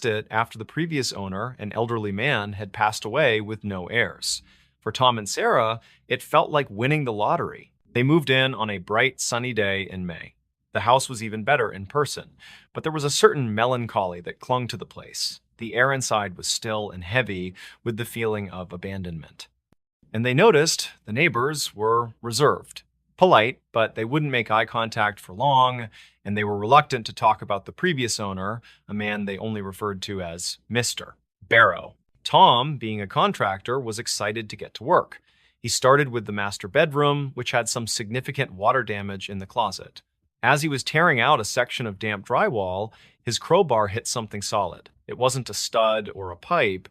guessed it, after the previous owner, an elderly man, had passed away with no heirs. For Tom and Sarah, it felt like winning the lottery. They moved in on a bright, sunny day in May. The house was even better in person, but there was a certain melancholy that clung to the place. The air inside was still and heavy with the feeling of abandonment. And they noticed the neighbors were reserved. Polite, but they wouldn't make eye contact for long, and they were reluctant to talk about the previous owner, a man they only referred to as Mr. Barrow. Tom, being a contractor, was excited to get to work. He started with the master bedroom, which had some significant water damage in the closet. As he was tearing out a section of damp drywall, his crowbar hit something solid. It wasn't a stud or a pipe.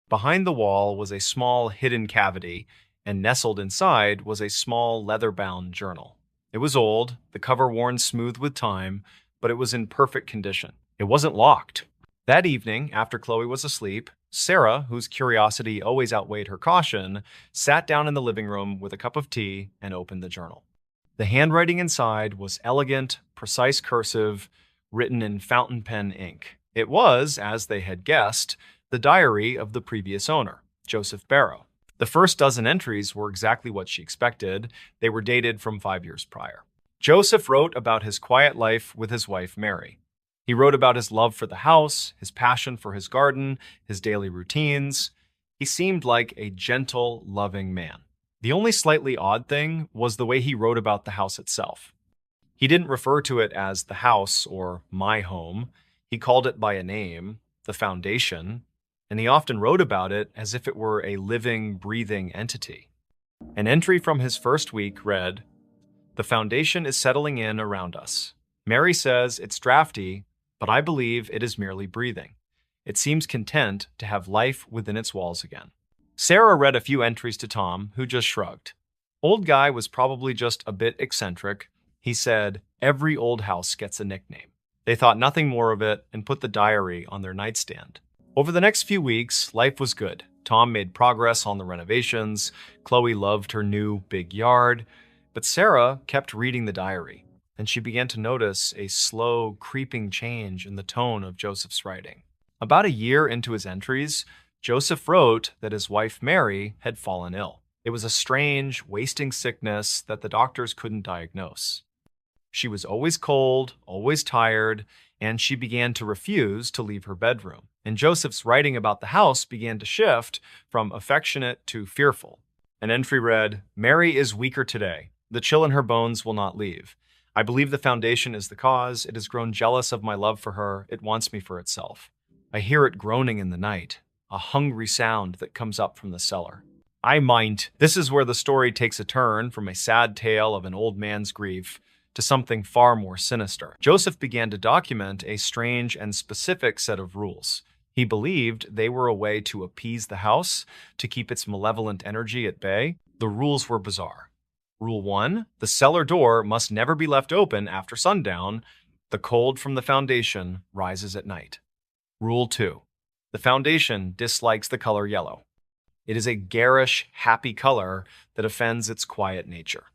Behind the wall was a small hidden cavity, and nestled inside was a small leather-bound journal. It was old, the cover worn smooth with time, but it was in perfect condition. It wasn't locked. That evening, after Chloe was asleep, Sarah, whose curiosity always outweighed her caution, sat down in the living room with a cup of tea and opened the journal. The handwriting inside was elegant, precise cursive, written in fountain pen ink. It was, as they had guessed, the diary of the previous owner, Joseph Barrow. The first dozen entries were exactly what she expected. They were dated from 5 years prior. Joseph wrote about his quiet life with his wife, Mary. He wrote about his love for the house, his passion for his garden, his daily routines. He seemed like a gentle, loving man. The only slightly odd thing was the way he wrote about the house itself. He didn't refer to it as the house or my home. He called it by a name, the foundation, and he often wrote about it as if it were a living, breathing entity. An entry from his first week read, "The foundation is settling in around us. Mary says it's drafty, but I believe it is merely breathing. It seems content to have life within its walls again." Sarah read a few entries to Tom, who just shrugged. Old guy was probably just a bit eccentric. He said, "Every old house gets a nickname." They thought nothing more of it and put the diary on their nightstand. Over the next few weeks, life was good. Tom made progress on the renovations. Chloe loved her new big yard. But Sarah kept reading the diary, and she began to notice a slow, creeping change in the tone of Joseph's writing. About a year into his entries, Joseph wrote that his wife Mary had fallen ill. It was a strange, wasting sickness that the doctors couldn't diagnose. She was always cold, always tired, and she began to refuse to leave her bedroom. And Joseph's writing about the house began to shift from affectionate to fearful. An entry read, "Mary is weaker today. The chill in her bones will not leave. I believe the foundation is the cause. It has grown jealous of my love for her. It wants me for itself. I hear it groaning in the night, a hungry sound that comes up from the cellar. I mind." This is where the story takes a turn from a sad tale of an old man's grief to something far more sinister. Joseph began to document a strange and specific set of rules. He believed they were a way to appease the house, to keep its malevolent energy at bay. The rules were bizarre. Rule 1, the cellar door must never be left open after sundown. The cold from the foundation rises at night. Rule 2, the foundation dislikes the color yellow. It is a garish, happy color that offends its quiet nature.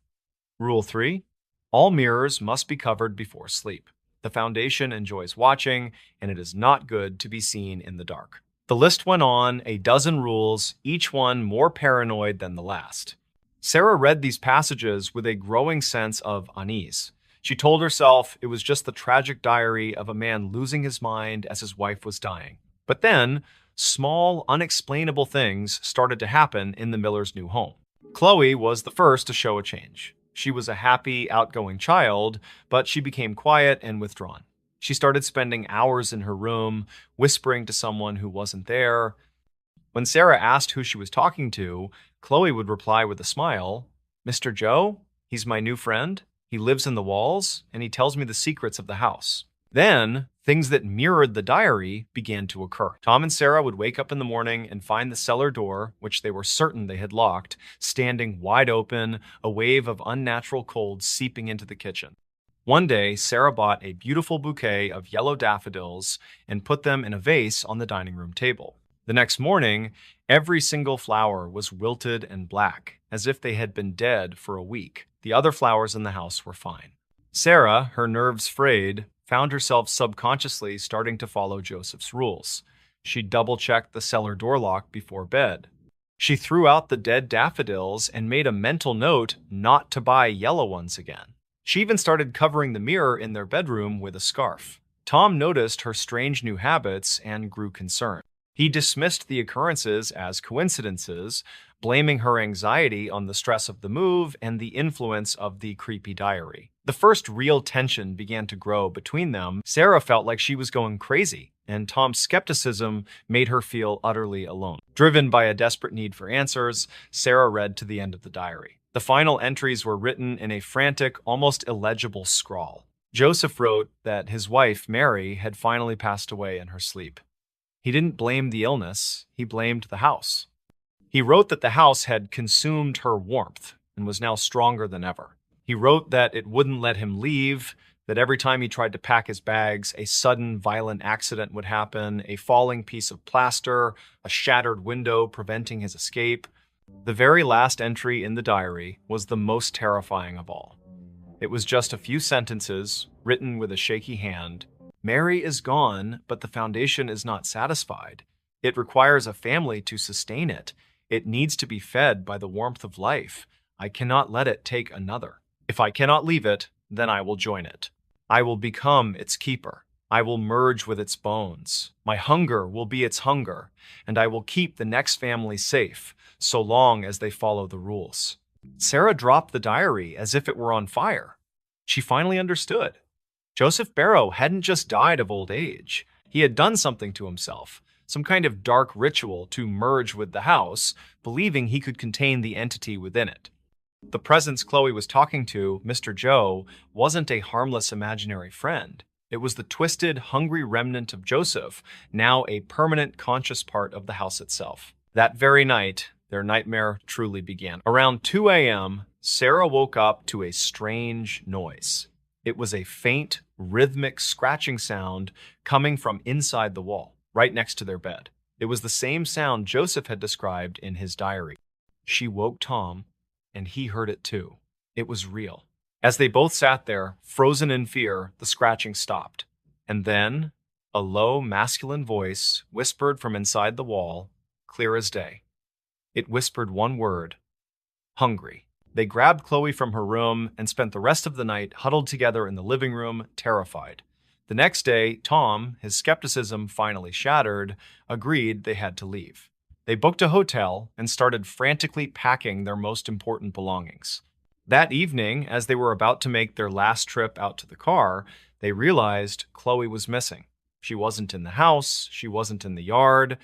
Rule 3, all mirrors must be covered before sleep. The foundation enjoys watching, and it is not good to be seen in the dark. The list went on, a dozen rules, each one more paranoid than the last. Sarah read these passages with a growing sense of unease. She told herself it was just the tragic diary of a man losing his mind as his wife was dying. But then, small, unexplainable things started to happen in the Millers' new home. Chloe was the first to show a change. She was a happy, outgoing child, but she became quiet and withdrawn. She started spending hours in her room, whispering to someone who wasn't there. When Sarah asked who she was talking to, Chloe would reply with a smile, "Mr. Joe? He's my new friend. He lives in the walls, and he tells me the secrets of the house." Then, things that mirrored the diary began to occur. Tom and Sarah would wake up in the morning and find the cellar door, which they were certain they had locked, standing wide open, a wave of unnatural cold seeping into the kitchen. One day, Sarah bought a beautiful bouquet of yellow daffodils and put them in a vase on the dining room table. The next morning, every single flower was wilted and black, as if they had been dead for a week. The other flowers in the house were fine. Sarah, her nerves frayed, found herself subconsciously starting to follow Joseph's rules. She double-checked the cellar door lock before bed. She threw out the dead daffodils and made a mental note not to buy yellow ones again. She even started covering the mirror in their bedroom with a scarf. Tom noticed her strange new habits and grew concerned. He dismissed the occurrences as coincidences, blaming her anxiety on the stress of the move and the influence of the creepy diary. The first real tension began to grow between them. Sarah felt like she was going crazy, and Tom's skepticism made her feel utterly alone. Driven by a desperate need for answers, Sarah read to the end of the diary. The final entries were written in a frantic, almost illegible scrawl. Joseph wrote that his wife, Mary, had finally passed away in her sleep. He didn't blame the illness, he blamed the house. He wrote that the house had consumed her warmth and was now stronger than ever. He wrote that it wouldn't let him leave, that every time he tried to pack his bags, a sudden violent accident would happen, a falling piece of plaster, a shattered window preventing his escape. The very last entry in the diary was the most terrifying of all. It was just a few sentences, written with a shaky hand. Mary is gone, but the foundation is not satisfied. It requires a family to sustain it. It needs to be fed by the warmth of life. I cannot let it take another. If I cannot leave it, then I will join it. I will become its keeper. I will merge with its bones. My hunger will be its hunger, and I will keep the next family safe, so long as they follow the rules. Sarah dropped the diary as if it were on fire. She finally understood. Joseph Barrow hadn't just died of old age. He had done something to himself, some kind of dark ritual to merge with the house, believing he could contain the entity within it. The presence Chloe was talking to, Mr. Joe, wasn't a harmless imaginary friend. It was the twisted, hungry remnant of Joseph, now a permanent conscious part of the house itself. That very night, their nightmare truly began. Around 2 a.m., Sarah woke up to a strange noise. It was a faint, rhythmic scratching sound coming from inside the wall, right next to their bed. It was the same sound Joseph had described in his diary. She woke Tom, and he heard it too. It was real. As they both sat there, frozen in fear, the scratching stopped. And then, a low, masculine voice whispered from inside the wall, clear as day. It whispered one word, hungry. They grabbed Chloe from her room and spent the rest of the night huddled together in the living room, terrified. The next day, Tom, his skepticism finally shattered, agreed they had to leave. They booked a hotel and started frantically packing their most important belongings. That evening, as they were about to make their last trip out to the car, they realized Chloe was missing. She wasn't in the house, she wasn't in the yard.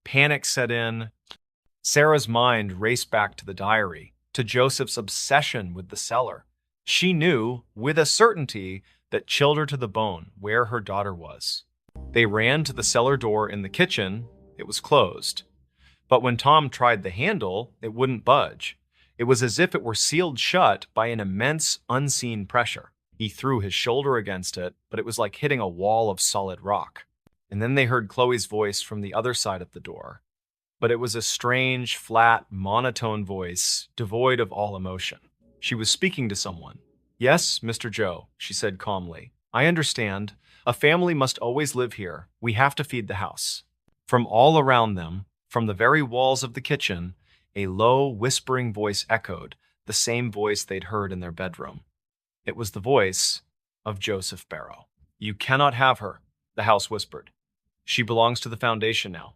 Panic set in. Sarah's mind raced back to the diary, to Joseph's obsession with the cellar. She knew, with a certainty, that chilled her to the bone where her daughter was. They ran to the cellar door in the kitchen. It was closed. But when Tom tried the handle, it wouldn't budge. It was as if it were sealed shut by an immense, unseen pressure. He threw his shoulder against it, but it was like hitting a wall of solid rock. And then they heard Chloe's voice from the other side of the door. But it was a strange, flat, monotone voice, devoid of all emotion. She was speaking to someone. Yes, Mr. Joe, she said calmly. I understand. A family must always live here. We have to feed the house. From all around them, from the very walls of the kitchen, a low, whispering voice echoed, the same voice they'd heard in their bedroom. It was the voice of Joseph Barrow. You cannot have her, the house whispered. She belongs to the foundation now.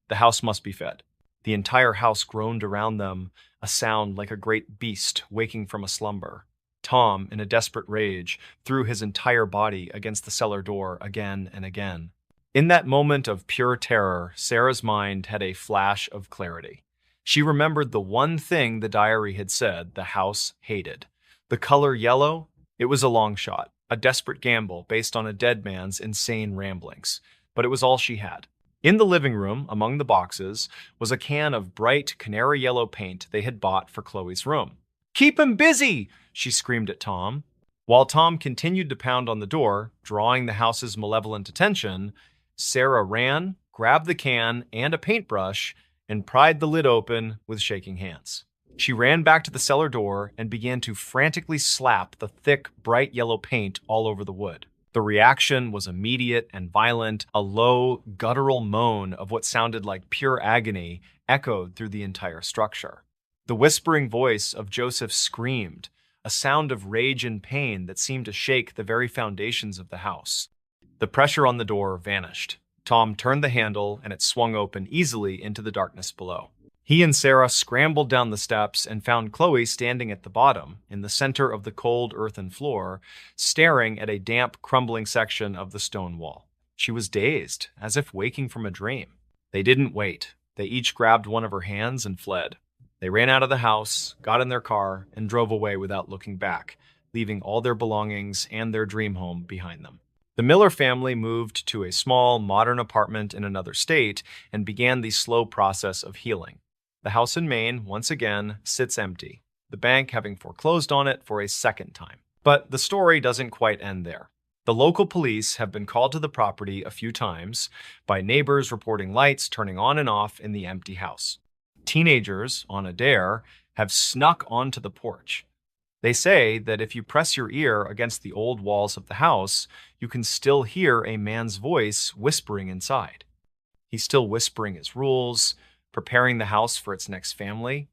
The house must be fed. The entire house groaned around them, a sound like a great beast waking from a slumber. Tom, in a desperate rage, threw his entire body against the cellar door again and again. In that moment of pure terror, Sarah's mind had a flash of clarity. She remembered the one thing the diary had said the house hated. The color yellow? It was a long shot, a desperate gamble based on a dead man's insane ramblings. But it was all she had. In the living room, among the boxes, was a can of bright canary yellow paint they had bought for Chloe's room. Keep him busy! She screamed at Tom. While Tom continued to pound on the door, drawing the house's malevolent attention, Sarah ran, grabbed the can and a paintbrush, and pried the lid open with shaking hands. She ran back to the cellar door and began to frantically slap the thick, bright yellow paint all over the wood. The reaction was immediate and violent. A low, guttural moan of what sounded like pure agony echoed through the entire structure. The whispering voice of Joseph screamed, a sound of rage and pain that seemed to shake the very foundations of the house. The pressure on the door vanished. Tom turned the handle and it swung open easily into the darkness below. He and Sarah scrambled down the steps and found Chloe standing at the bottom, in the center of the cold earthen floor, staring at a damp, crumbling section of the stone wall. She was dazed, as if waking from a dream. They didn't wait. They each grabbed one of her hands and fled. They ran out of the house, got in their car, and drove away without looking back, leaving all their belongings and their dream home behind them. The Miller family moved to a small, modern apartment in another state and began the slow process of healing. The house in Maine, once again, sits empty, the bank having foreclosed on it for a second time. But the story doesn't quite end there. The local police have been called to the property a few times by neighbors reporting lights turning on and off in the empty house. Teenagers, on a dare, have snuck onto the porch. They say that if you press your ear against the old walls of the house, you can still hear a man's voice whispering inside. He's still whispering his rules, preparing the house for its next family.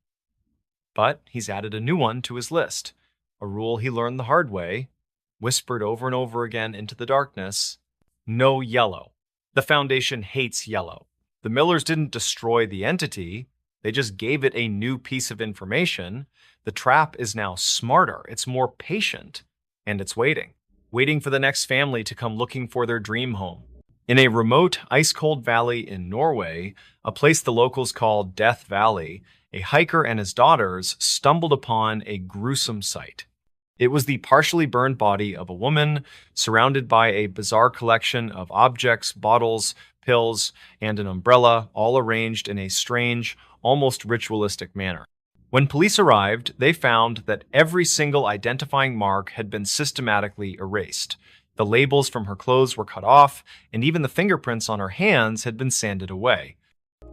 But he's added a new one to his list, a rule he learned the hard way, whispered over and over again into the darkness: no yellow. The Foundation hates yellow. The Millers didn't destroy the entity, they just gave it a new piece of information. The trap is now smarter, it's more patient, and it's waiting for the next family to come looking for their dream home. In a remote, ice-cold valley in Norway, a place the locals call Death Valley, a hiker and his daughters stumbled upon a gruesome sight. It was the partially burned body of a woman, surrounded by a bizarre collection of objects, bottles, pills, and an umbrella, all arranged in a strange, almost ritualistic manner. When police arrived, they found that every single identifying mark had been systematically erased. The labels from her clothes were cut off, and even the fingerprints on her hands had been sanded away.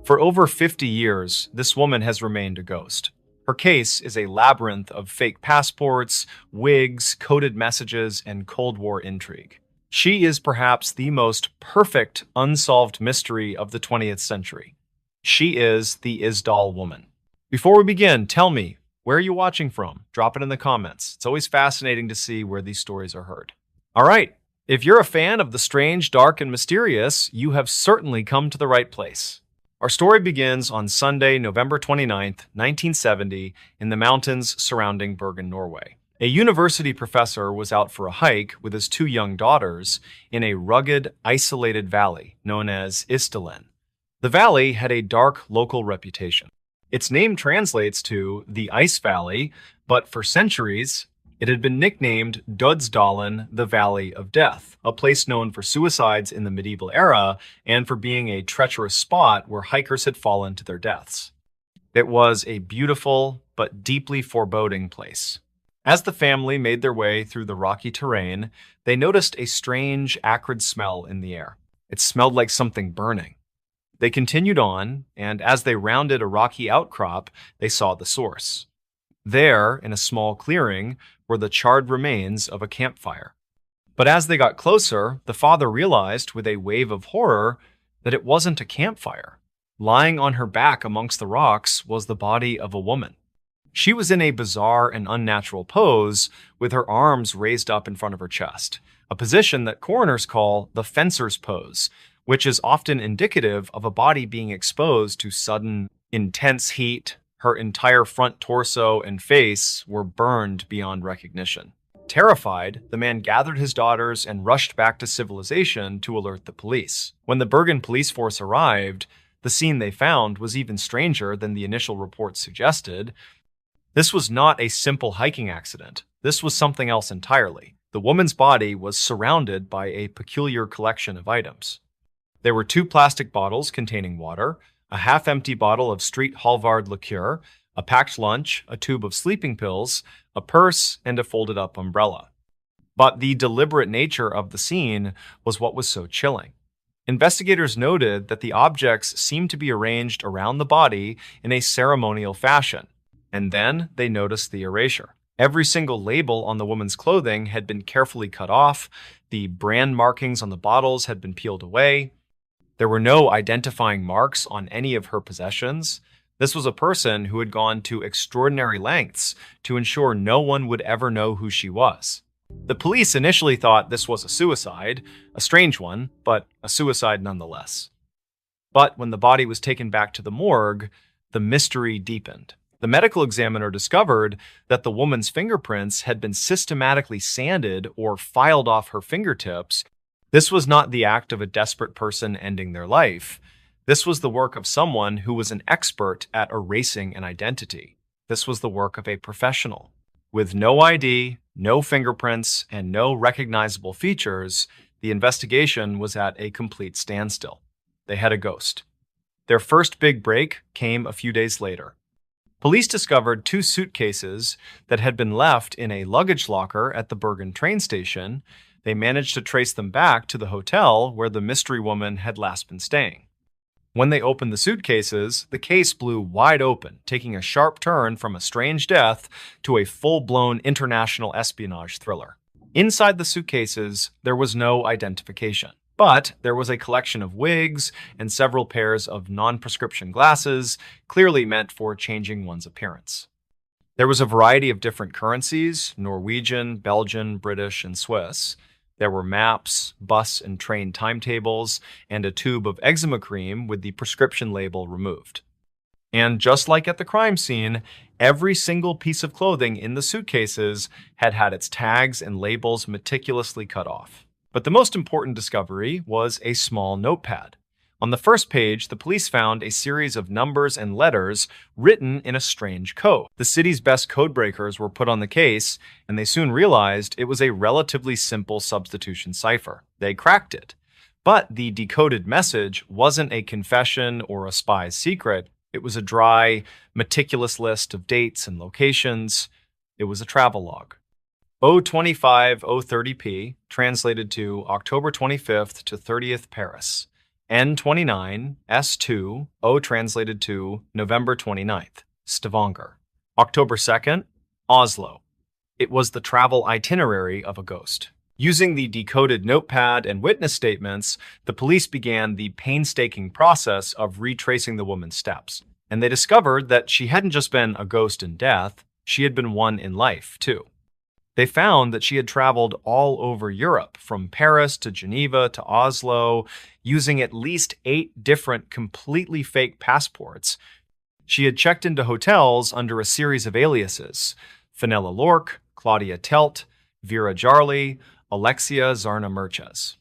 For over 50 years, this woman has remained a ghost. Her case is a labyrinth of fake passports, wigs, coded messages, and Cold War intrigue. She is perhaps the most perfect unsolved mystery of the 20th century. She is the Isdal woman. Before we begin, tell me, where are you watching from? Drop it in the comments. It's always fascinating to see where these stories are heard. All right, if you're a fan of the strange, dark, and mysterious, you have certainly come to the right place. Our story begins on Sunday, November 29th, 1970, in the mountains surrounding Bergen, Norway. A university professor was out for a hike with his two young daughters in a rugged, isolated valley known as Isdalen. The valley had a dark local reputation. Its name translates to the Ice Valley, but for centuries, it had been nicknamed Dødsdalen, the Valley of Death, a place known for suicides in the medieval era and for being a treacherous spot where hikers had fallen to their deaths. It was a beautiful but deeply foreboding place. As the family made their way through the rocky terrain, they noticed a strange, acrid smell in the air. It smelled like something burning. They continued on, and as they rounded a rocky outcrop, they saw the source. There, in a small clearing, were the charred remains of a campfire. But as they got closer, the father realized with a wave of horror that it wasn't a campfire. Lying on her back amongst the rocks was the body of a woman. She was in a bizarre and unnatural pose, with her arms raised up in front of her chest, a position that coroners call the fencer's pose, which is often indicative of a body being exposed to sudden, intense heat. Her entire front torso and face were burned beyond recognition. Terrified, the man gathered his daughters and rushed back to civilization to alert the police. When the Bergen police force arrived, the scene they found was even stranger than the initial reports suggested. This was not a simple hiking accident. This was something else entirely. The woman's body was surrounded by a peculiar collection of items. There were 2 plastic bottles containing water, a half-empty bottle of Street Halvard liqueur, a packed lunch, a tube of sleeping pills, a purse, and a folded-up umbrella. But the deliberate nature of the scene was what was so chilling. Investigators noted that the objects seemed to be arranged around the body in a ceremonial fashion, and then they noticed the erasure. Every single label on the woman's clothing had been carefully cut off, The brand markings on the bottles had been peeled away. There were no identifying marks on any of her possessions. This was a person who had gone to extraordinary lengths to ensure no one would ever know who she was. The police initially thought this was a suicide, a strange one, but a suicide nonetheless. But when the body was taken back to the morgue, the mystery deepened. The medical examiner discovered that the woman's fingerprints had been systematically sanded or filed off her fingertips. This was not the act of a desperate person ending their life. This was the work of someone who was an expert at erasing an identity. This was the work of a professional. With no ID, no fingerprints, and no recognizable features, the investigation was at a complete standstill. They had a ghost. Their first big break came a few days later. Police discovered 2 suitcases that had been left in a luggage locker at the Bergen train station. They managed to trace them back to the hotel where the mystery woman had last been staying. When they opened the suitcases, the case blew wide open, taking a sharp turn from a strange death to a full-blown international espionage thriller. Inside the suitcases, there was no identification. But there was a collection of wigs and several pairs of non-prescription glasses, clearly meant for changing one's appearance. There was a variety of different currencies: Norwegian, Belgian, British, and Swiss. There were maps, bus and train timetables, and a tube of eczema cream with the prescription label removed. And just like at the crime scene, every single piece of clothing in the suitcases had had its tags and labels meticulously cut off. But the most important discovery was a small notepad. On the first page, the police found a series of numbers and letters written in a strange code. The city's best code breakers were put on the case, and they soon realized it was a relatively simple substitution cipher. They cracked it. But the decoded message wasn't a confession or a spy's secret. It was a dry, meticulous list of dates and locations. It was a travelogue. 025-030p, translated to October 25th to 30th Paris. N29, S2, O translated to November 29th, Stavanger. October 2nd, Oslo. It was the travel itinerary of a ghost. Using the decoded notepad and witness statements, the police began the painstaking process of retracing the woman's steps. And they discovered that she hadn't just been a ghost in death, she had been one in life, too. They found that she had traveled all over Europe, from Paris to Geneva to Oslo, using at least 8 different completely fake passports. She had checked into hotels under a series of aliases: Fenella Lork, Claudia Telt, Vera Jarley, Alexia Zarna Merches.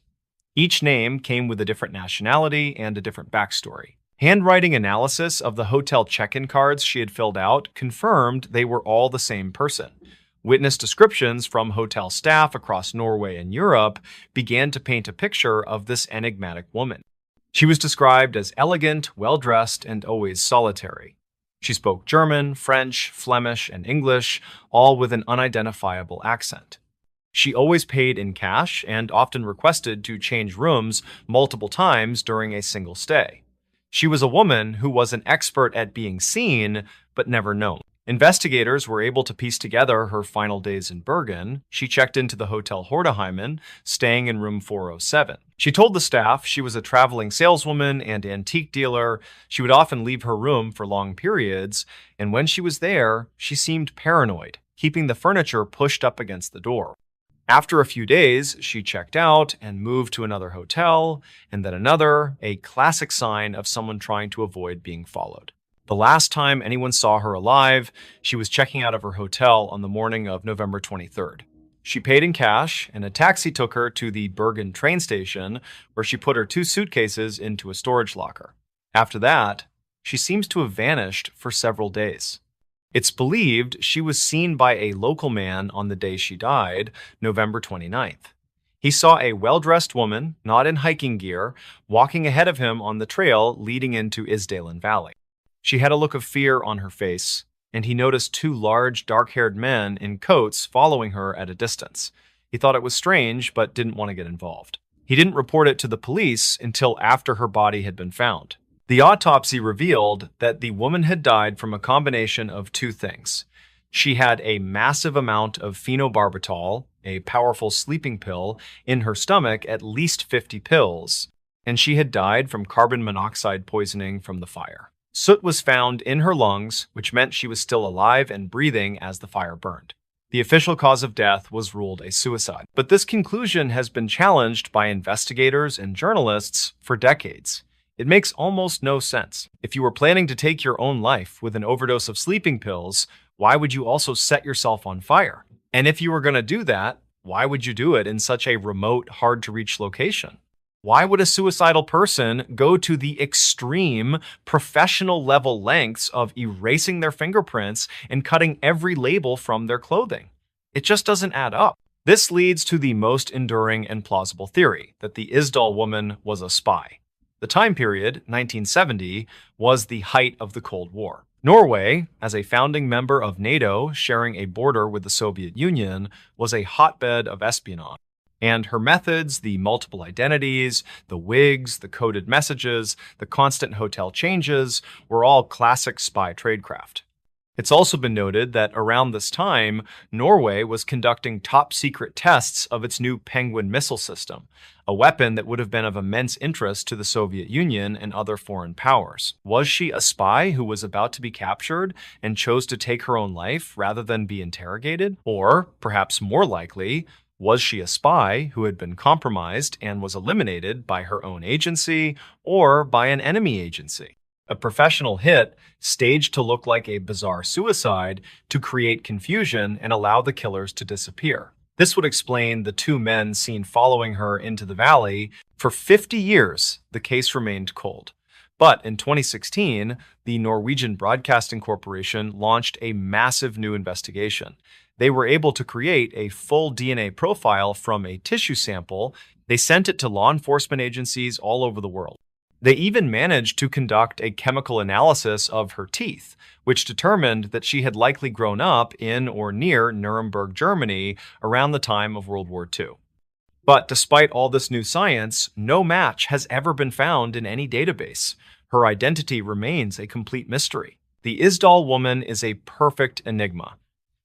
Each name came with a different nationality and a different backstory. Handwriting analysis of the hotel check-in cards she had filled out confirmed they were all the same person. Witness descriptions from hotel staff across Norway and Europe began to paint a picture of this enigmatic woman. She was described as elegant, well-dressed, and always solitary. She spoke German, French, Flemish, and English, all with an unidentifiable accent. She always paid in cash and often requested to change rooms multiple times during a single stay. She was a woman who was an expert at being seen, but never known. Investigators were able to piece together her final days in Bergen. She checked into the Hotel Hordeheimen, staying in room 407. She told the staff she was a traveling saleswoman and antique dealer. She would often leave her room for long periods, and when she was there, she seemed paranoid, keeping the furniture pushed up against the door. After a few days, she checked out and moved to another hotel, and then another, a classic sign of someone trying to avoid being followed. The last time anyone saw her alive, she was checking out of her hotel on the morning of November 23rd. She paid in cash, and a taxi took her to the Bergen train station, where she put her 2 suitcases into a storage locker. After that, she seems to have vanished for several days. It's believed she was seen by a local man on the day she died, November 29th. He saw a well-dressed woman, not in hiking gear, walking ahead of him on the trail leading into Isdalen Valley. She had a look of fear on her face, and he noticed 2 large, dark-haired men in coats following her at a distance. He thought it was strange, but didn't want to get involved. He didn't report it to the police until after her body had been found. The autopsy revealed that the woman had died from a combination of 2 things. She had a massive amount of phenobarbital, a powerful sleeping pill, in her stomach at least 50 pills, and she had died from carbon monoxide poisoning from the fire. Soot was found in her lungs, which meant she was still alive and breathing as the fire burned. The official cause of death was ruled a suicide, but this conclusion has been challenged by investigators and journalists for decades. It makes almost no sense. If you were planning to take your own life with an overdose of sleeping pills, why would you also set yourself on fire? And if you were going to do that, why would you do it in such a remote, hard-to-reach location? Why would a suicidal person go to the extreme, professional-level lengths of erasing their fingerprints and cutting every label from their clothing? It just doesn't add up. This leads to the most enduring and plausible theory, that the Isdal woman was a spy. The time period, 1970, was the height of the Cold War. Norway, as a founding member of NATO sharing a border with the Soviet Union, was a hotbed of espionage. And her methods, the multiple identities, the wigs, the coded messages, the constant hotel changes, were all classic spy tradecraft. It's also been noted that around this time, Norway was conducting top-secret tests of its new Penguin missile system, a weapon that would have been of immense interest to the Soviet Union and other foreign powers. Was she a spy who was about to be captured and chose to take her own life rather than be interrogated? Or, perhaps more likely, was she a spy who had been compromised and was eliminated by her own agency or by an enemy agency? A professional hit staged to look like a bizarre suicide to create confusion and allow the killers to disappear. This would explain the two men seen following her into the valley. For 50 years, the case remained cold. But in 2016, the Norwegian Broadcasting Corporation launched a massive new investigation. They were able to create a full DNA profile from a tissue sample. They sent it to law enforcement agencies all over the world. They even managed to conduct a chemical analysis of her teeth, which determined that she had likely grown up in or near Nuremberg, Germany, around the time of World War II. But despite all this new science, no match has ever been found in any database. Her identity remains a complete mystery. The Isdal woman is a perfect enigma.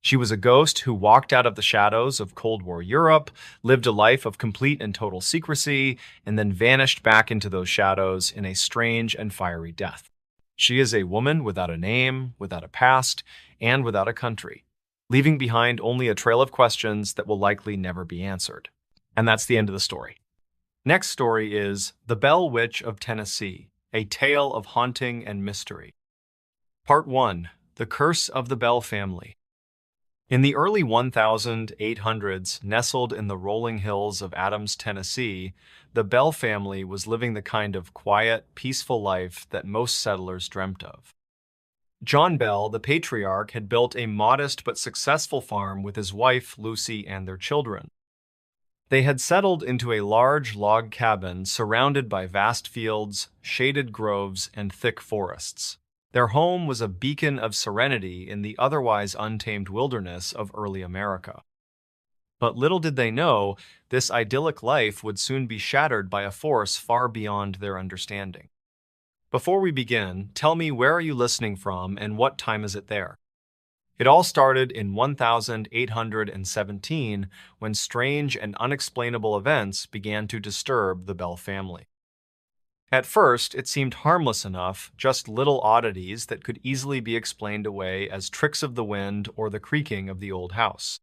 She was a ghost who walked out of the shadows of Cold War Europe, lived a life of complete and total secrecy, and then vanished back into those shadows in a strange and fiery death. She is a woman without a name, without a past, and without a country, leaving behind only a trail of questions that will likely never be answered. And that's the end of the story. Next story is The Bell Witch of Tennessee, a tale of haunting and mystery. Part 1. The Curse of the Bell Family. In the early 1800s, nestled in the rolling hills of Adams, Tennessee, the Bell family was living the kind of quiet, peaceful life that most settlers dreamt of. John Bell, the patriarch, had built a modest but successful farm with his wife, Lucy, and their children. They had settled into a large log cabin surrounded by vast fields, shaded groves, and thick forests. Their home was a beacon of serenity in the otherwise untamed wilderness of early America. But little did they know, this idyllic life would soon be shattered by a force far beyond their understanding. Before we begin, tell me, where are you listening from and what time is it there? It all started in 1817 when strange and unexplainable events began to disturb the Bell family. At first, it seemed harmless enough, just little oddities that could easily be explained away as tricks of the wind or the creaking of the old house.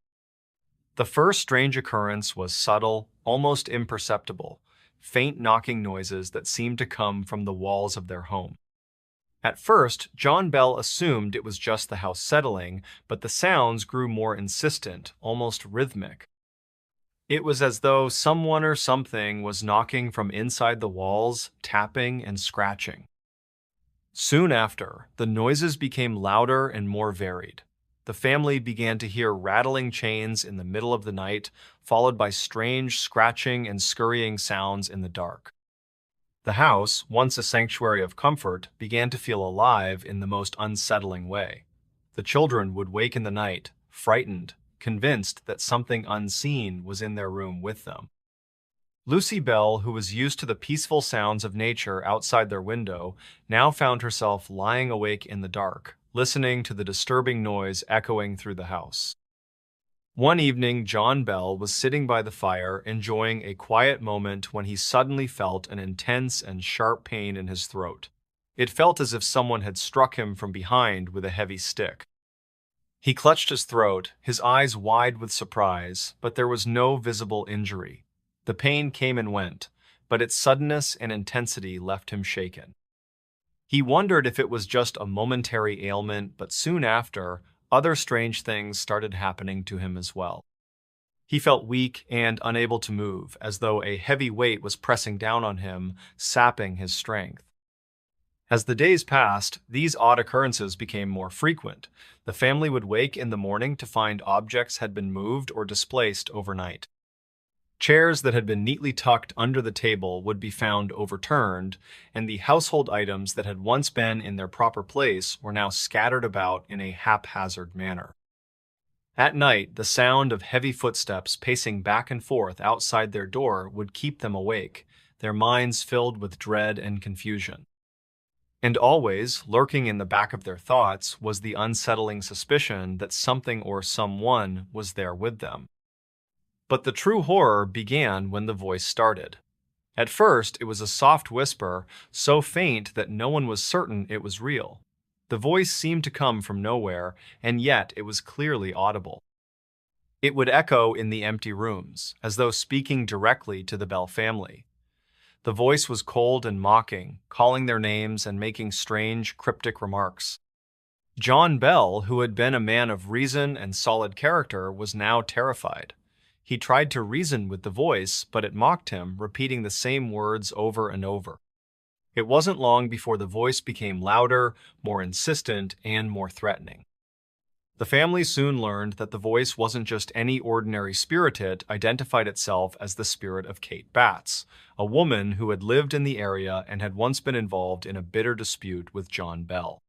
The first strange occurrence was subtle, almost imperceptible, faint knocking noises that seemed to come from the walls of their home. At first, John Bell assumed it was just the house settling, but the sounds grew more insistent, almost rhythmic. It was as though someone or something was knocking from inside the walls, tapping and scratching. Soon after, the noises became louder and more varied. The family began to hear rattling chains in the middle of the night, followed by strange scratching and scurrying sounds in the dark. The house, once a sanctuary of comfort, began to feel alive in the most unsettling way. The children would wake in the night, frightened, convinced that something unseen was in their room with them. Lucy Bell, who was used to the peaceful sounds of nature outside their window, now found herself lying awake in the dark, listening to the disturbing noise echoing through the house. One evening, John Bell was sitting by the fire enjoying a quiet moment when he suddenly felt an intense and sharp pain in his throat. It felt as if someone had struck him from behind with a heavy stick. He clutched his throat, his eyes wide with surprise, but there was no visible injury. The pain came and went, but its suddenness and intensity left him shaken. He wondered if it was just a momentary ailment, but soon after, other strange things started happening to him as well. He felt weak and unable to move, as though a heavy weight was pressing down on him, sapping his strength. As the days passed, these odd occurrences became more frequent. The family would wake in the morning to find objects had been moved or displaced overnight. Chairs that had been neatly tucked under the table would be found overturned, and the household items that had once been in their proper place were now scattered about in a haphazard manner. At night, the sound of heavy footsteps pacing back and forth outside their door would keep them awake, their minds filled with dread and confusion. And always, lurking in the back of their thoughts, was the unsettling suspicion that something or someone was there with them. But the true horror began when the voice started. At first, it was a soft whisper, so faint that no one was certain it was real. The voice seemed to come from nowhere, and yet it was clearly audible. It would echo in the empty rooms, as though speaking directly to the Bell family. The voice was cold and mocking, calling their names and making strange, cryptic remarks. John Bell, who had been a man of reason and solid character, was now terrified. He tried to reason with the voice, but it mocked him, repeating the same words over and over. It wasn't long before the voice became louder, more insistent, and more threatening. The family soon learned that the voice wasn't just any ordinary spirit. It identified itself as the spirit of Kate Batts, a woman who had lived in the area and had once been involved in a bitter dispute with John Bell.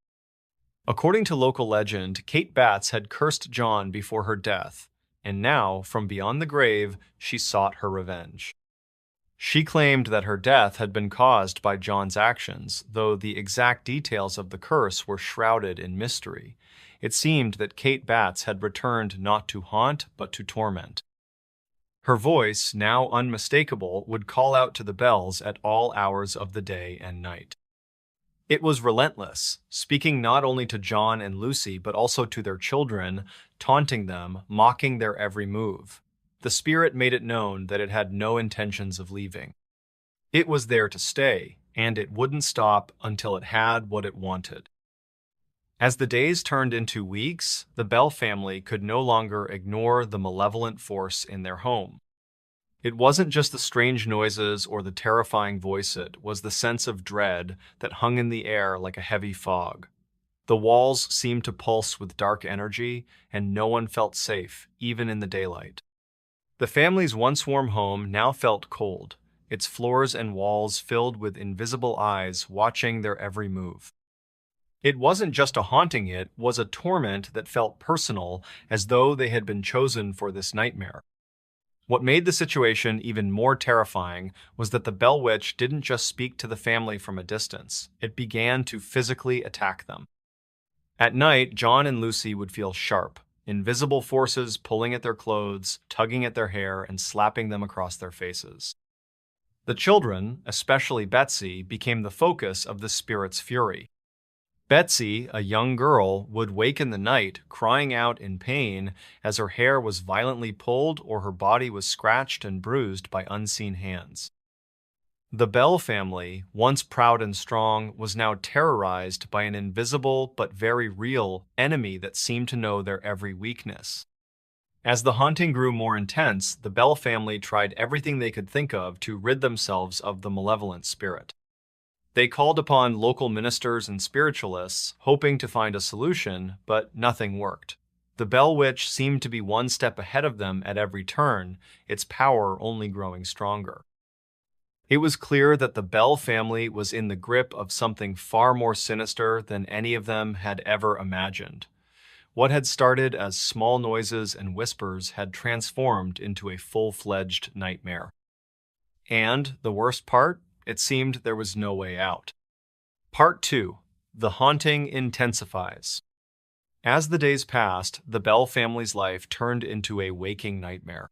According to local legend, Kate Batts had cursed John before her death, and now, from beyond the grave, she sought her revenge. She claimed that her death had been caused by John's actions, though the exact details of the curse were shrouded in mystery. It seemed that Kate Batts had returned not to haunt, but to torment. Her voice, now unmistakable, would call out to the Bells at all hours of the day and night. It was relentless, speaking not only to John and Lucy, but also to their children, taunting them, mocking their every move. The spirit made it known that it had no intentions of leaving. It was there to stay, and it wouldn't stop until it had what it wanted. As the days turned into weeks, the Bell family could no longer ignore the malevolent force in their home. It wasn't just the strange noises or the terrifying voice, it was the sense of dread that hung in the air like a heavy fog. The walls seemed to pulse with dark energy, and no one felt safe, even in the daylight. The family's once warm home now felt cold, its floors and walls filled with invisible eyes watching their every move. It wasn't just a haunting, it was a torment that felt personal, as though they had been chosen for this nightmare. What made the situation even more terrifying was that the Bell Witch didn't just speak to the family from a distance. It began to physically attack them. At night, John and Lucy would feel sharp, invisible forces pulling at their clothes, tugging at their hair, and slapping them across their faces. The children, especially Betsy, became the focus of the spirit's fury. Betsy, a young girl, would wake in the night, crying out in pain as her hair was violently pulled or her body was scratched and bruised by unseen hands. The Bell family, once proud and strong, was now terrorized by an invisible but very real enemy that seemed to know their every weakness. As the haunting grew more intense, the Bell family tried everything they could think of to rid themselves of the malevolent spirit. They called upon local ministers and spiritualists, hoping to find a solution, but nothing worked. The Bell Witch seemed to be one step ahead of them at every turn, its power only growing stronger. It was clear that the Bell family was in the grip of something far more sinister than any of them had ever imagined. What had started as small noises and whispers had transformed into a full-fledged nightmare. And the worst part? It seemed there was no way out. Part 2. The Haunting Intensifies. As the days passed, the Bell family's life turned into a waking nightmare.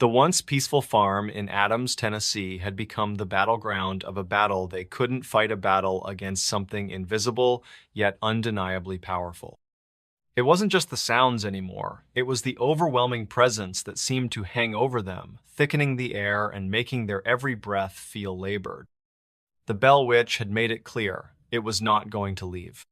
The once peaceful farm in Adams, Tennessee had become the battleground of a battle they couldn't fight, a battle against something invisible yet undeniably powerful. It wasn't just the sounds anymore, it was the overwhelming presence that seemed to hang over them, thickening the air and making their every breath feel labored. The Bell Witch had made it clear it was not going to leave.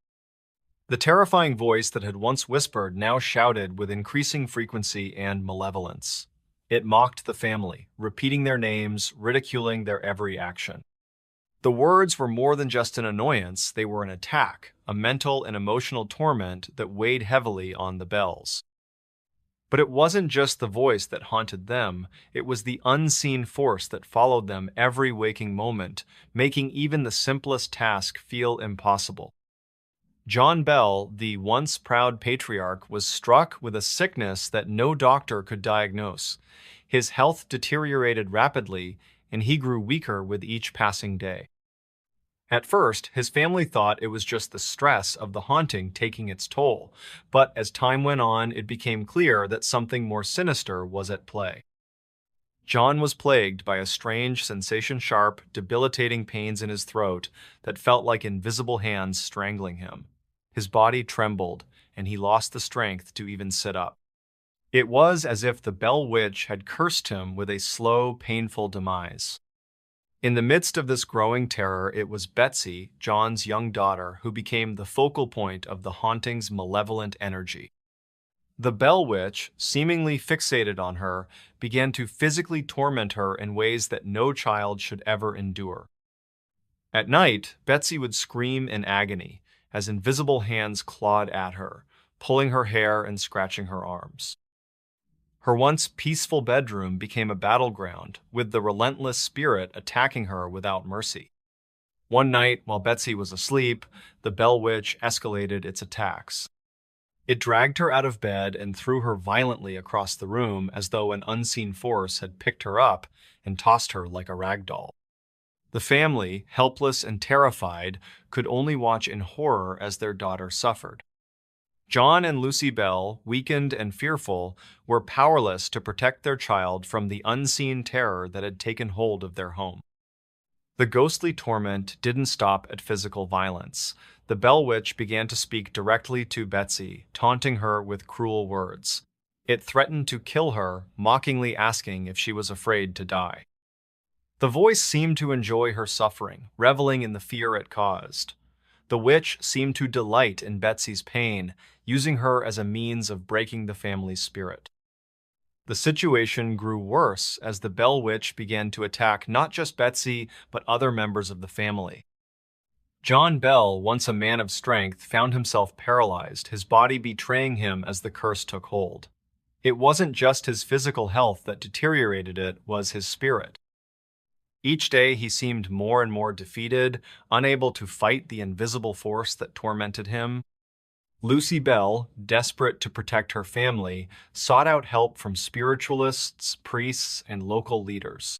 The terrifying voice that had once whispered now shouted with increasing frequency and malevolence. It mocked the family, repeating their names, ridiculing their every action. The words were more than just an annoyance, they were an attack, a mental and emotional torment that weighed heavily on the Bells. But it wasn't just the voice that haunted them, it was the unseen force that followed them every waking moment, making even the simplest task feel impossible. John Bell, the once proud patriarch, was struck with a sickness that no doctor could diagnose. His health deteriorated rapidly, and he grew weaker with each passing day. At first, his family thought it was just the stress of the haunting taking its toll, but as time went on, it became clear that something more sinister was at play. John was plagued by a strange, sensation-sharp, debilitating pains in his throat that felt like invisible hands strangling him. His body trembled, and he lost the strength to even sit up. It was as if the Bell Witch had cursed him with a slow, painful demise. In the midst of this growing terror, it was Betsy, John's young daughter, who became the focal point of the haunting's malevolent energy. The Bell Witch, seemingly fixated on her, began to physically torment her in ways that no child should ever endure. At night, Betsy would scream in agony as invisible hands clawed at her, pulling her hair and scratching her arms. Her once peaceful bedroom became a battleground, with the relentless spirit attacking her without mercy. One night, while Betsy was asleep, the Bell Witch escalated its attacks. It dragged her out of bed and threw her violently across the room as though an unseen force had picked her up and tossed her like a rag doll. The family, helpless and terrified, could only watch in horror as their daughter suffered. John and Lucy Bell, weakened and fearful, were powerless to protect their child from the unseen terror that had taken hold of their home. The ghostly torment didn't stop at physical violence. The Bell Witch began to speak directly to Betsy, taunting her with cruel words. It threatened to kill her, mockingly asking if she was afraid to die. The voice seemed to enjoy her suffering, reveling in the fear it caused. The witch seemed to delight in Betsy's pain, using her as a means of breaking the family's spirit. The situation grew worse as the Bell Witch began to attack not just Betsy, but other members of the family. John Bell, once a man of strength, found himself paralyzed, his body betraying him as the curse took hold. It wasn't just his physical health that deteriorated, it was his spirit. Each day he seemed more and more defeated, unable to fight the invisible force that tormented him. Lucy Bell, desperate to protect her family, sought out help from spiritualists, priests, and local leaders.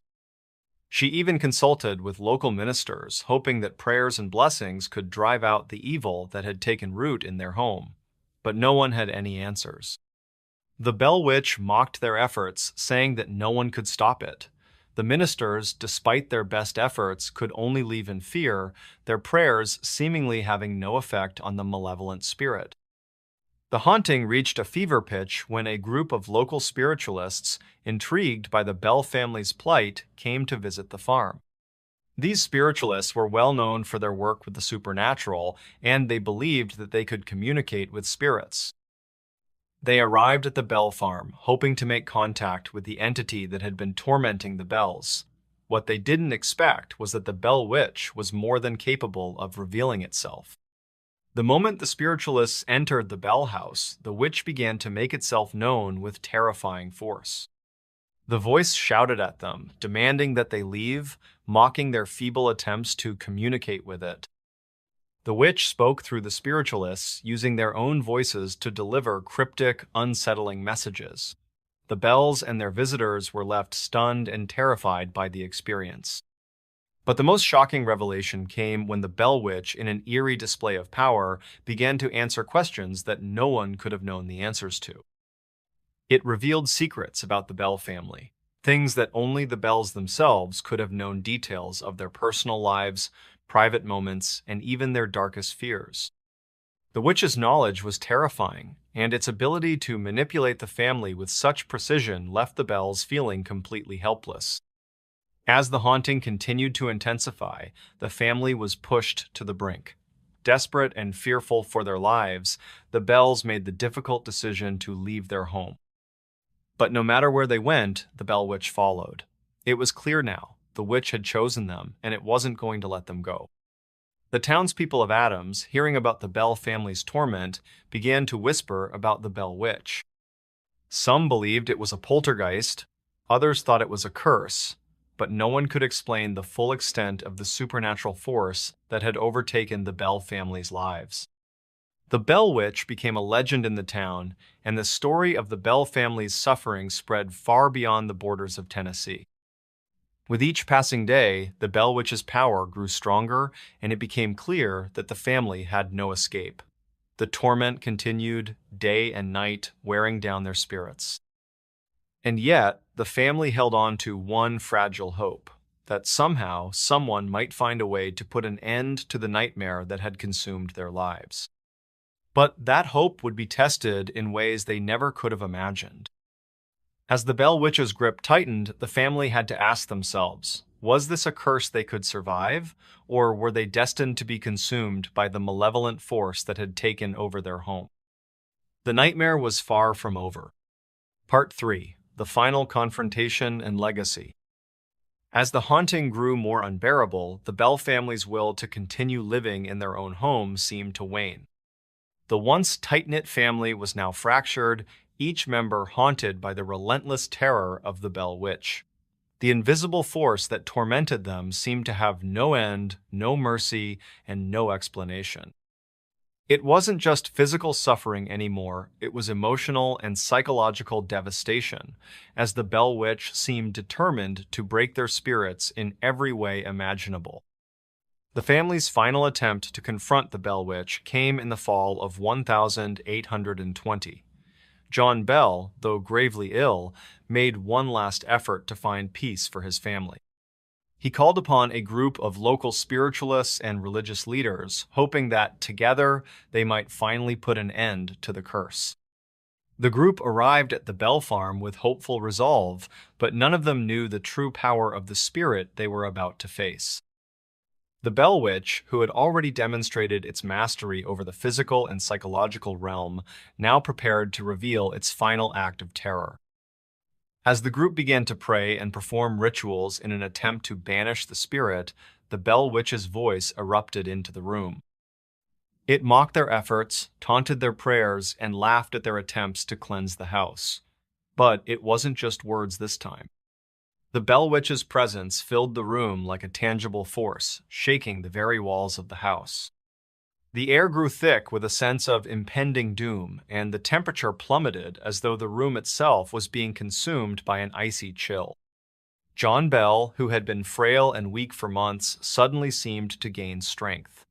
She even consulted with local ministers, hoping that prayers and blessings could drive out the evil that had taken root in their home. But no one had any answers. The Bell Witch mocked their efforts, saying that no one could stop it. The ministers, despite their best efforts, could only leave in fear, their prayers seemingly having no effect on the malevolent spirit. The haunting reached a fever pitch when a group of local spiritualists, intrigued by the Bell family's plight, came to visit the farm. These spiritualists were well known for their work with the supernatural, and they believed that they could communicate with spirits. They arrived at the Bell farm, hoping to make contact with the entity that had been tormenting the Bells. What they didn't expect was that the Bell Witch was more than capable of revealing itself. The moment the spiritualists entered the Bell house, the witch began to make itself known with terrifying force. The voice shouted at them, demanding that they leave, mocking their feeble attempts to communicate with it. The witch spoke through the spiritualists, using their own voices to deliver cryptic, unsettling messages. The Bells and their visitors were left stunned and terrified by the experience. But the most shocking revelation came when the Bell Witch, in an eerie display of power, began to answer questions that no one could have known the answers to. It revealed secrets about the Bell family, things that only the Bells themselves could have known, details of their personal lives, private moments, and even their darkest fears. The witch's knowledge was terrifying, and its ability to manipulate the family with such precision left the Bells feeling completely helpless. As the haunting continued to intensify, the family was pushed to the brink. Desperate and fearful for their lives, the Bells made the difficult decision to leave their home. But no matter where they went, the Bell Witch followed. It was clear now, the witch had chosen them, and it wasn't going to let them go. The townspeople of Adams, hearing about the Bell family's torment, began to whisper about the Bell Witch. Some believed it was a poltergeist, others thought it was a curse, but no one could explain the full extent of the supernatural force that had overtaken the Bell family's lives. The Bell Witch became a legend in the town, and the story of the Bell family's suffering spread far beyond the borders of Tennessee. With each passing day, the Bell Witch's power grew stronger, and it became clear that the family had no escape. The torment continued, day and night, wearing down their spirits. And yet, the family held on to one fragile hope, that somehow someone might find a way to put an end to the nightmare that had consumed their lives. But that hope would be tested in ways they never could have imagined. As the Bell Witch's grip tightened, the family had to ask themselves, was this a curse they could survive, or were they destined to be consumed by the malevolent force that had taken over their home? The nightmare was far from over. Part 3. The Final Confrontation and Legacy. As the haunting grew more unbearable, the Bell family's will to continue living in their own home seemed to wane. The once tight-knit family was now fractured, each member haunted by the relentless terror of the Bell Witch. The invisible force that tormented them seemed to have no end, no mercy, and no explanation. It wasn't just physical suffering anymore, it was emotional and psychological devastation, as the Bell Witch seemed determined to break their spirits in every way imaginable. The family's final attempt to confront the Bell Witch came in the fall of 1820. John Bell, though gravely ill, made one last effort to find peace for his family. He called upon a group of local spiritualists and religious leaders, hoping that, together, they might finally put an end to the curse. The group arrived at the Bell farm with hopeful resolve, but none of them knew the true power of the spirit they were about to face. The Bell Witch, who had already demonstrated its mastery over the physical and psychological realm, now prepared to reveal its final act of terror. As the group began to pray and perform rituals in an attempt to banish the spirit, the Bell Witch's voice erupted into the room. It mocked their efforts, taunted their prayers, and laughed at their attempts to cleanse the house. But it wasn't just words this time. The Bell Witch's presence filled the room like a tangible force, shaking the very walls of the house. The air grew thick with a sense of impending doom, and the temperature plummeted as though the room itself was being consumed by an icy chill. John Bell, who had been frail and weak for months, suddenly seemed to gain strength.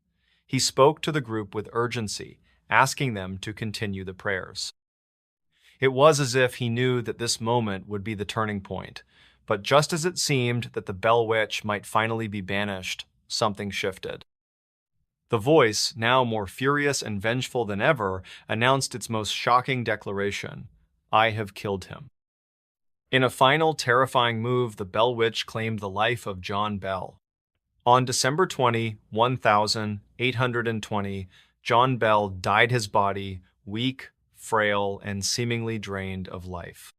He spoke to the group with urgency, asking them to continue the prayers. It was as if he knew that this moment would be the turning point. But just as it seemed that the Bell Witch might finally be banished, something shifted. The voice, now more furious and vengeful than ever, announced its most shocking declaration: "I have killed him." In a final, terrifying move, the Bell Witch claimed the life of John Bell. On December 20, 1820, John Bell dyed his body, weak, frail, and seemingly drained of life.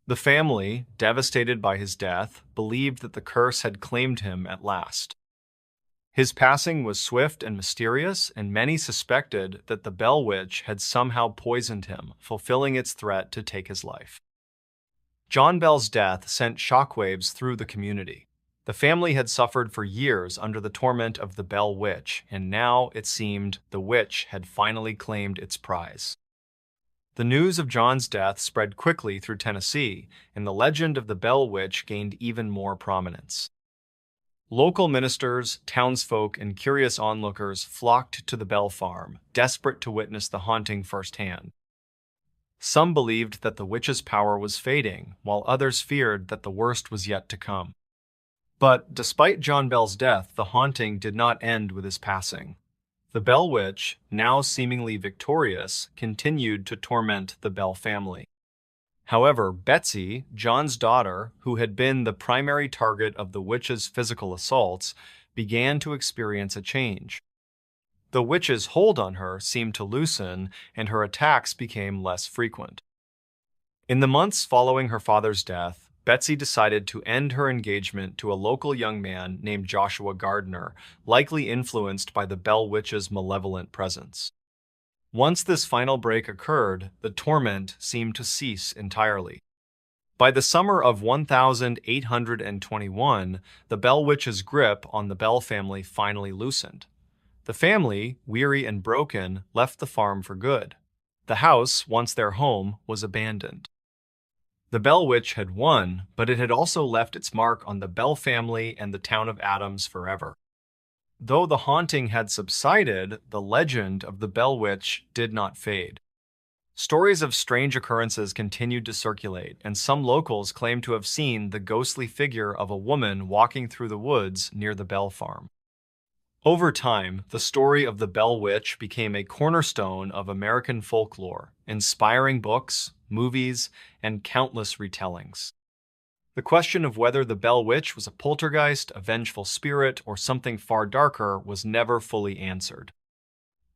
The family, devastated by his death, believed that the curse had claimed him at last. His passing was swift and mysterious, and many suspected that the Bell Witch had somehow poisoned him, fulfilling its threat to take his life. John Bell's death sent shockwaves through the community. The family had suffered for years under the torment of the Bell Witch, and now, it seemed, the witch had finally claimed its prize. The news of John's death spread quickly through Tennessee, and the legend of the Bell Witch gained even more prominence. Local ministers, townsfolk, and curious onlookers flocked to the Bell Farm, desperate to witness the haunting firsthand. Some believed that the witch's power was fading, while others feared that the worst was yet to come. But despite John Bell's death, the haunting did not end with his passing. The Bell Witch, now seemingly victorious, continued to torment the Bell family. However, Betsy, John's daughter, who had been the primary target of the witch's physical assaults, began to experience a change. The witch's hold on her seemed to loosen, and her attacks became less frequent. In the months following her father's death, Betsy decided to end her engagement to a local young man named Joshua Gardner, likely influenced by the Bell Witch's malevolent presence. Once this final break occurred, the torment seemed to cease entirely. By the summer of 1821, the Bell Witch's grip on the Bell family finally loosened. The family, weary and broken, left the farm for good. The house, once their home, was abandoned. The Bell Witch had won, but it had also left its mark on the Bell family and the town of Adams forever. Though the haunting had subsided, the legend of the Bell Witch did not fade. Stories of strange occurrences continued to circulate, and some locals claimed to have seen the ghostly figure of a woman walking through the woods near the Bell farm. Over time, the story of the Bell Witch became a cornerstone of American folklore, inspiring books, movies, and countless retellings. The question of whether the Bell Witch was a poltergeist, a vengeful spirit, or something far darker was never fully answered.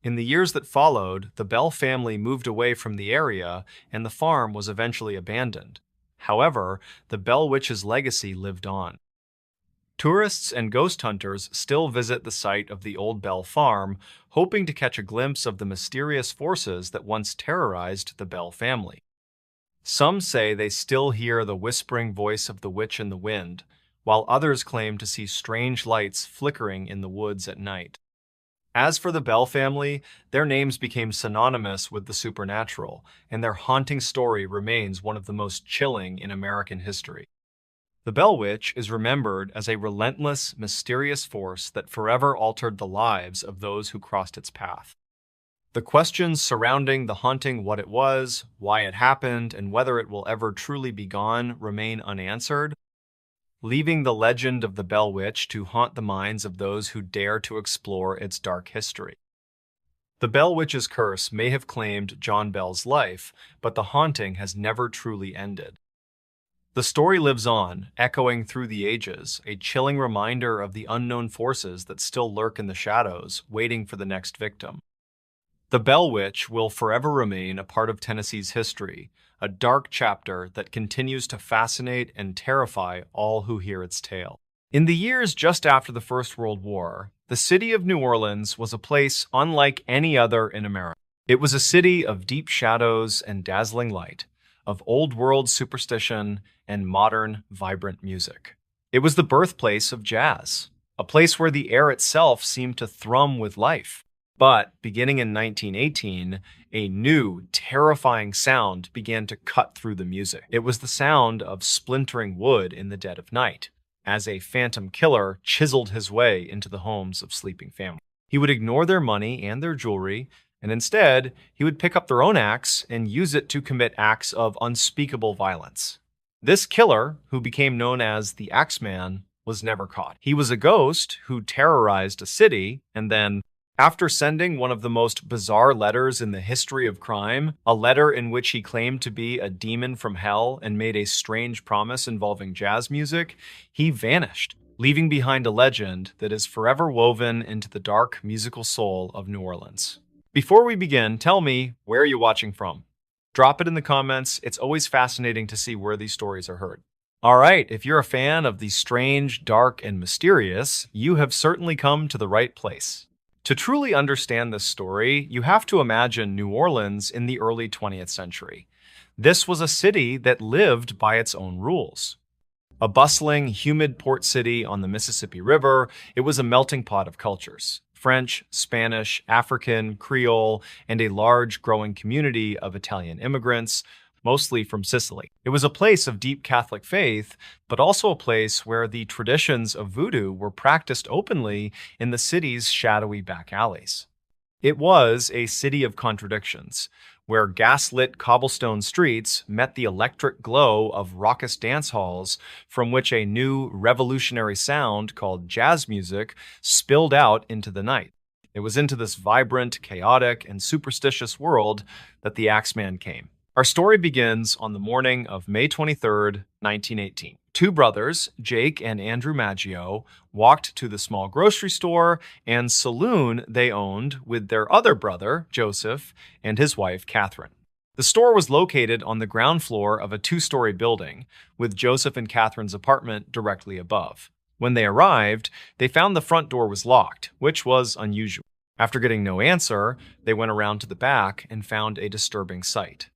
In the years that followed, the Bell family moved away from the area, and the farm was eventually abandoned. However, the Bell Witch's legacy lived on. Tourists and ghost hunters still visit the site of the old Bell farm, hoping to catch a glimpse of the mysterious forces that once terrorized the Bell family. Some say they still hear the whispering voice of the witch in the wind, while others claim to see strange lights flickering in the woods at night. As for the Bell family, their names became synonymous with the supernatural, and their haunting story remains one of the most chilling in American history. The Bell Witch is remembered as a relentless, mysterious force that forever altered the lives of those who crossed its path. The questions surrounding the haunting, what it was, why it happened, and whether it will ever truly be gone remain unanswered, leaving the legend of the Bell Witch to haunt the minds of those who dare to explore its dark history. The Bell Witch's curse may have claimed John Bell's life, but the haunting has never truly ended. The story lives on, echoing through the ages, a chilling reminder of the unknown forces that still lurk in the shadows, waiting for the next victim. The Bell Witch will forever remain a part of Tennessee's history, a dark chapter that continues to fascinate and terrify all who hear its tale. In the years just after the First World War, the city of New Orleans was a place unlike any other in America. It was a city of deep shadows and dazzling light, of old-world superstition and modern, vibrant music. It was the birthplace of jazz, a place where the air itself seemed to thrum with life. But beginning in 1918, a new, terrifying sound began to cut through the music. It was the sound of splintering wood in the dead of night, as a phantom killer chiseled his way into the homes of sleeping families. He would ignore their money and their jewelry, and instead, he would pick up their own axe and use it to commit acts of unspeakable violence. This killer, who became known as the Axeman, was never caught. He was a ghost who terrorized a city, and then, after sending one of the most bizarre letters in the history of crime, a letter in which he claimed to be a demon from hell and made a strange promise involving jazz music, he vanished, leaving behind a legend that is forever woven into the dark musical soul of New Orleans. Before we begin, tell me, where are you watching from? Drop it in the comments. It's always fascinating to see where these stories are heard. All right, if you're a fan of the strange, dark, and mysterious, you have certainly come to the right place. To truly understand this story, you have to imagine New Orleans in the early 20th century. This was a city that lived by its own rules. A bustling, humid port city on the Mississippi River, it was a melting pot of cultures: French, Spanish, African, Creole, and a large growing community of Italian immigrants. mostly from Sicily. It was a place of deep Catholic faith, but also a place where the traditions of voodoo were practiced openly in the city's shadowy back alleys. It was a city of contradictions, where gaslit cobblestone streets met the electric glow of raucous dance halls from which a new revolutionary sound called jazz music spilled out into the night. It was into this vibrant, chaotic, and superstitious world that the Axeman came. Our story begins on the morning of May 23rd, 1918. Two brothers, Jake and Andrew Maggio, walked to the small grocery store and saloon they owned with their other brother, Joseph, and his wife, Catherine. The store was located on the ground floor of a two-story building, with Joseph and Catherine's apartment directly above. When they arrived, they found the front door was locked, which was unusual. After getting no answer, they went around to the back and found a disturbing sight.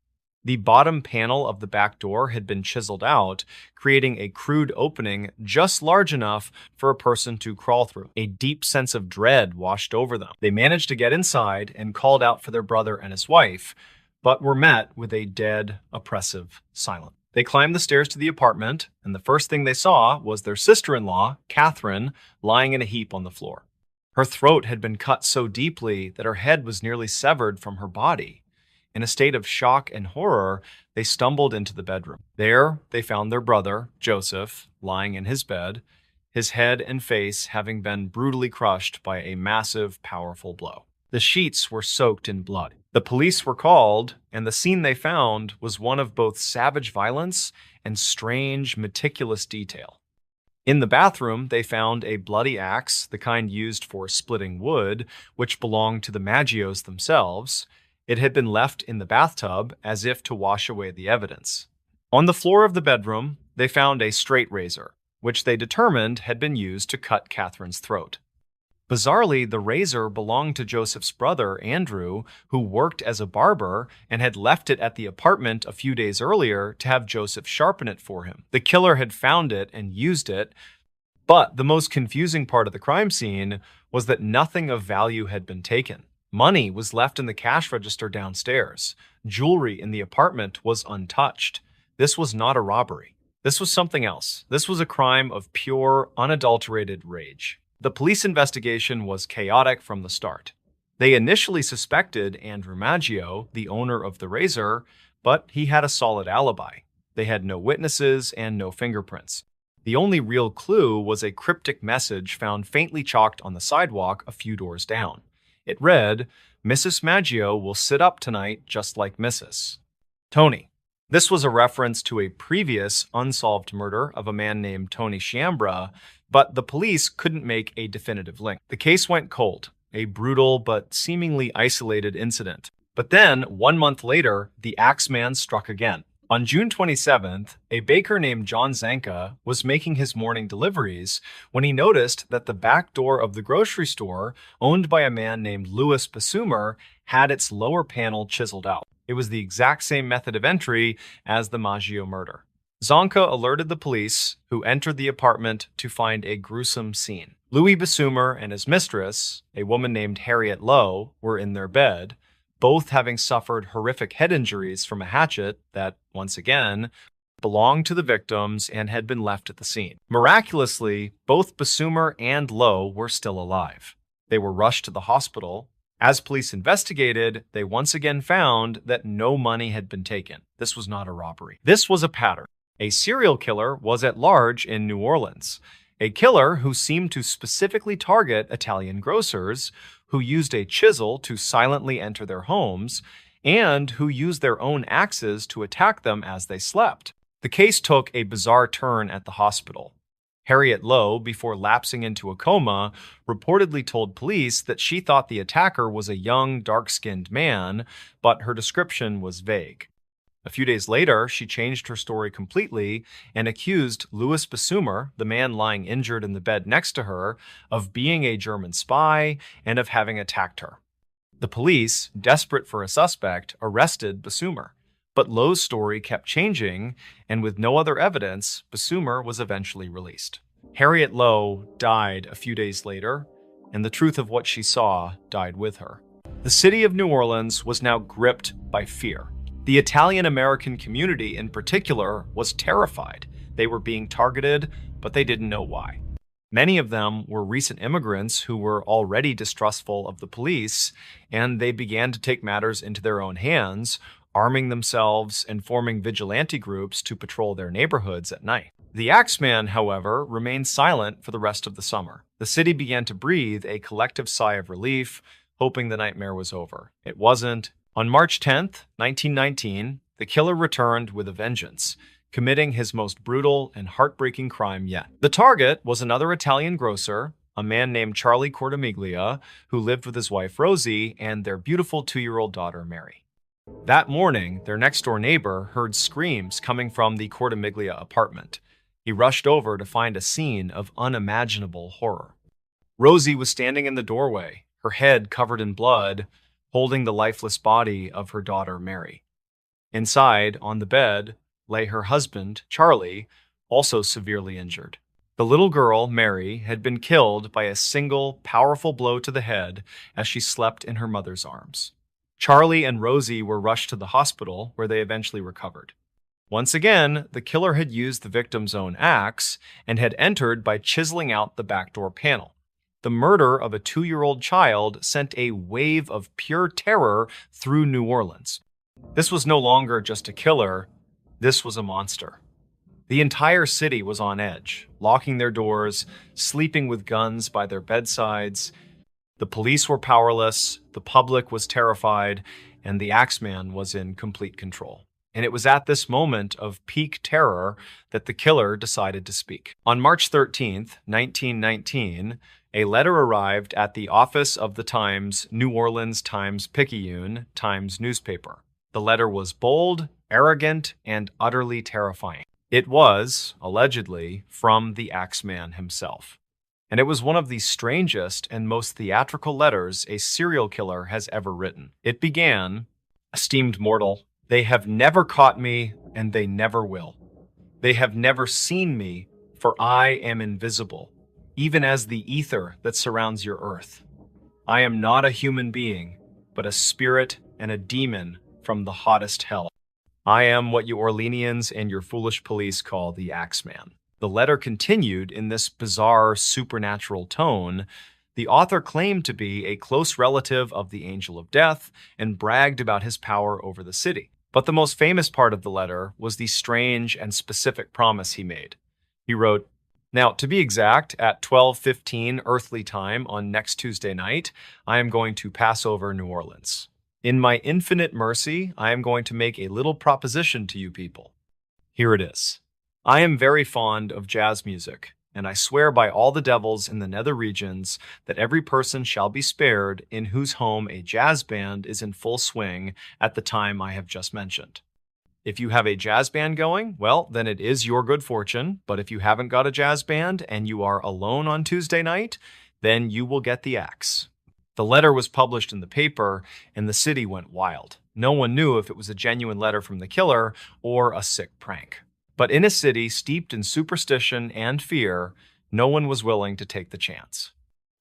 The bottom panel of the back door had been chiseled out, creating a crude opening just large enough for a person to crawl through. A deep sense of dread washed over them. They managed to get inside and called out for their brother and his wife, but were met with a dead, oppressive silence. They climbed the stairs to the apartment, and the first thing they saw was their sister-in-law, Catherine, lying in a heap on the floor. Her throat had been cut so deeply that her head was nearly severed from her body. In a state of shock and horror, they stumbled into the bedroom. There, they found their brother, Joseph, lying in his bed, his head and face having been brutally crushed by a massive, powerful blow. The sheets were soaked in blood. The police were called, and the scene they found was one of both savage violence and strange, meticulous detail. In the bathroom, they found a bloody axe, the kind used for splitting wood, which belonged to the Maggios themselves. It had been left in the bathtub as if to wash away the evidence. On the floor of the bedroom, they found a straight razor, which they determined had been used to cut Catherine's throat. Bizarrely, the razor belonged to Joseph's brother, Andrew, who worked as a barber and had left it at the apartment a few days earlier to have Joseph sharpen it for him. The killer had found it and used it, but the most confusing part of the crime scene was that nothing of value had been taken. Money was left in the cash register downstairs. Jewelry in the apartment was untouched. This was not a robbery. This was something else. This was a crime of pure, unadulterated rage. The police investigation was chaotic from the start. They initially suspected Andrew Maggio, the owner of the razor, but he had a solid alibi. They had no witnesses and no fingerprints. The only real clue was a cryptic message found faintly chalked on the sidewalk a few doors down. It read, "Mrs. Maggio will sit up tonight just like Mrs. Tony." This was a reference to a previous unsolved murder of a man named Tony Sciambra, but the police couldn't make a definitive link. The case went cold, a brutal but seemingly isolated incident. But then, 1 month later, the Axeman struck again. On June 27th, a baker named John Zanka was making his morning deliveries when he noticed that the back door of the grocery store, owned by a man named Louis Basumer, had its lower panel chiseled out. It was the exact same method of entry as the Maggio murder. Zanka alerted the police, who entered the apartment to find a gruesome scene. Louis Basumer and his mistress, a woman named Harriet Lowe, were in their bed, both having suffered horrific head injuries from a hatchet that, once again, belonged to the victims and had been left at the scene. Miraculously, both Basumer and Lowe were still alive. They were rushed to the hospital. As police investigated, they once again found that no money had been taken. This was not a robbery. This was a pattern. A serial killer was at large in New Orleans. A killer who seemed to specifically target Italian grocers, who used a chisel to silently enter their homes, and who used their own axes to attack them as they slept. The case took a bizarre turn at the hospital. Harriet Lowe, before lapsing into a coma, reportedly told police that she thought the attacker was a young, dark-skinned man, but her description was vague. A few days later, she changed her story completely and accused Louis Basumer, the man lying injured in the bed next to her, of being a German spy and of having attacked her. The police, desperate for a suspect, arrested Basumer. But Lowe's story kept changing, and with no other evidence, Basumer was eventually released. Harriet Lowe died a few days later, and the truth of what she saw died with her. The city of New Orleans was now gripped by fear. The Italian-American community in particular was terrified. They were being targeted, but they didn't know why. Many of them were recent immigrants who were already distrustful of the police, and they began to take matters into their own hands, arming themselves and forming vigilante groups to patrol their neighborhoods at night. The Axeman, however, remained silent for the rest of the summer. The city began to breathe a collective sigh of relief, hoping the nightmare was over. It wasn't. On March 10th, 1919, the killer returned with a vengeance, committing his most brutal and heartbreaking crime yet. The target was another Italian grocer, a man named Charlie Cortimiglia, who lived with his wife Rosie and their beautiful 2-year-old daughter Mary. That morning, their next-door neighbor heard screams coming from the Cortimiglia apartment. He rushed over to find a scene of unimaginable horror. Rosie was standing in the doorway, her head covered in blood, holding the lifeless body of her daughter Mary. Inside, on the bed, lay her husband, Charlie, also severely injured. The little girl, Mary, had been killed by a single, powerful blow to the head as she slept in her mother's arms. Charlie and Rosie were rushed to the hospital, where they eventually recovered. Once again, the killer had used the victim's own axe and had entered by chiseling out the back door panel. The murder of a 2-year-old child sent a wave of pure terror through New Orleans. This was no longer just a killer, this was a monster. The entire city was on edge, locking their doors, sleeping with guns by their bedsides. The police were powerless, the public was terrified, and the Axeman was in complete control. And it was at this moment of peak terror that the killer decided to speak. On March 13th, 1919, a letter arrived at the office of the Times New Orleans Times-Picayune Times newspaper. The letter was bold, arrogant, and utterly terrifying. It was, allegedly, from the Axeman himself. And it was one of the strangest and most theatrical letters a serial killer has ever written. It began, "Esteemed mortal, they have never caught me, and they never will. They have never seen me, for I am invisible, even as the ether that surrounds your earth. I am not a human being, but a spirit and a demon from the hottest hell. I am what you Orleanians and your foolish police call the Axeman." The letter continued in this bizarre supernatural tone. The author claimed to be a close relative of the Angel of Death and bragged about his power over the city. But the most famous part of the letter was the strange and specific promise he made. He wrote, "Now, to be exact, at 12:15 earthly time on next Tuesday night, I am going to pass over New Orleans. In my infinite mercy, I am going to make a little proposition to you people. Here it is. I am very fond of jazz music, and I swear by all the devils in the nether regions that every person shall be spared in whose home a jazz band is in full swing at the time I have just mentioned. If you have a jazz band going, well, then it is your good fortune, but if you haven't got a jazz band and you are alone on Tuesday night, then you will get the axe." The letter was published in the paper, and the city went wild. No one knew if it was a genuine letter from the killer or a sick prank. But in a city steeped in superstition and fear, no one was willing to take the chance.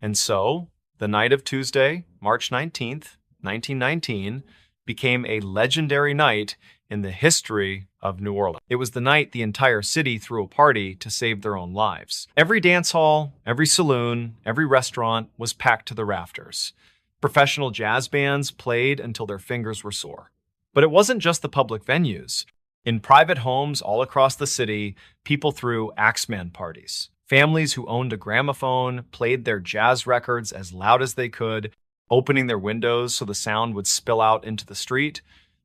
And so, the night of Tuesday, March 19th, 1919, became a legendary night in the history of New Orleans. It was the night the entire city threw a party to save their own lives. Every dance hall, every saloon, every restaurant was packed to the rafters. Professional jazz bands played until their fingers were sore. But it wasn't just the public venues. In private homes all across the city, people threw Axeman parties. Families who owned a gramophone played their jazz records as loud as they could, opening their windows so the sound would spill out into the street.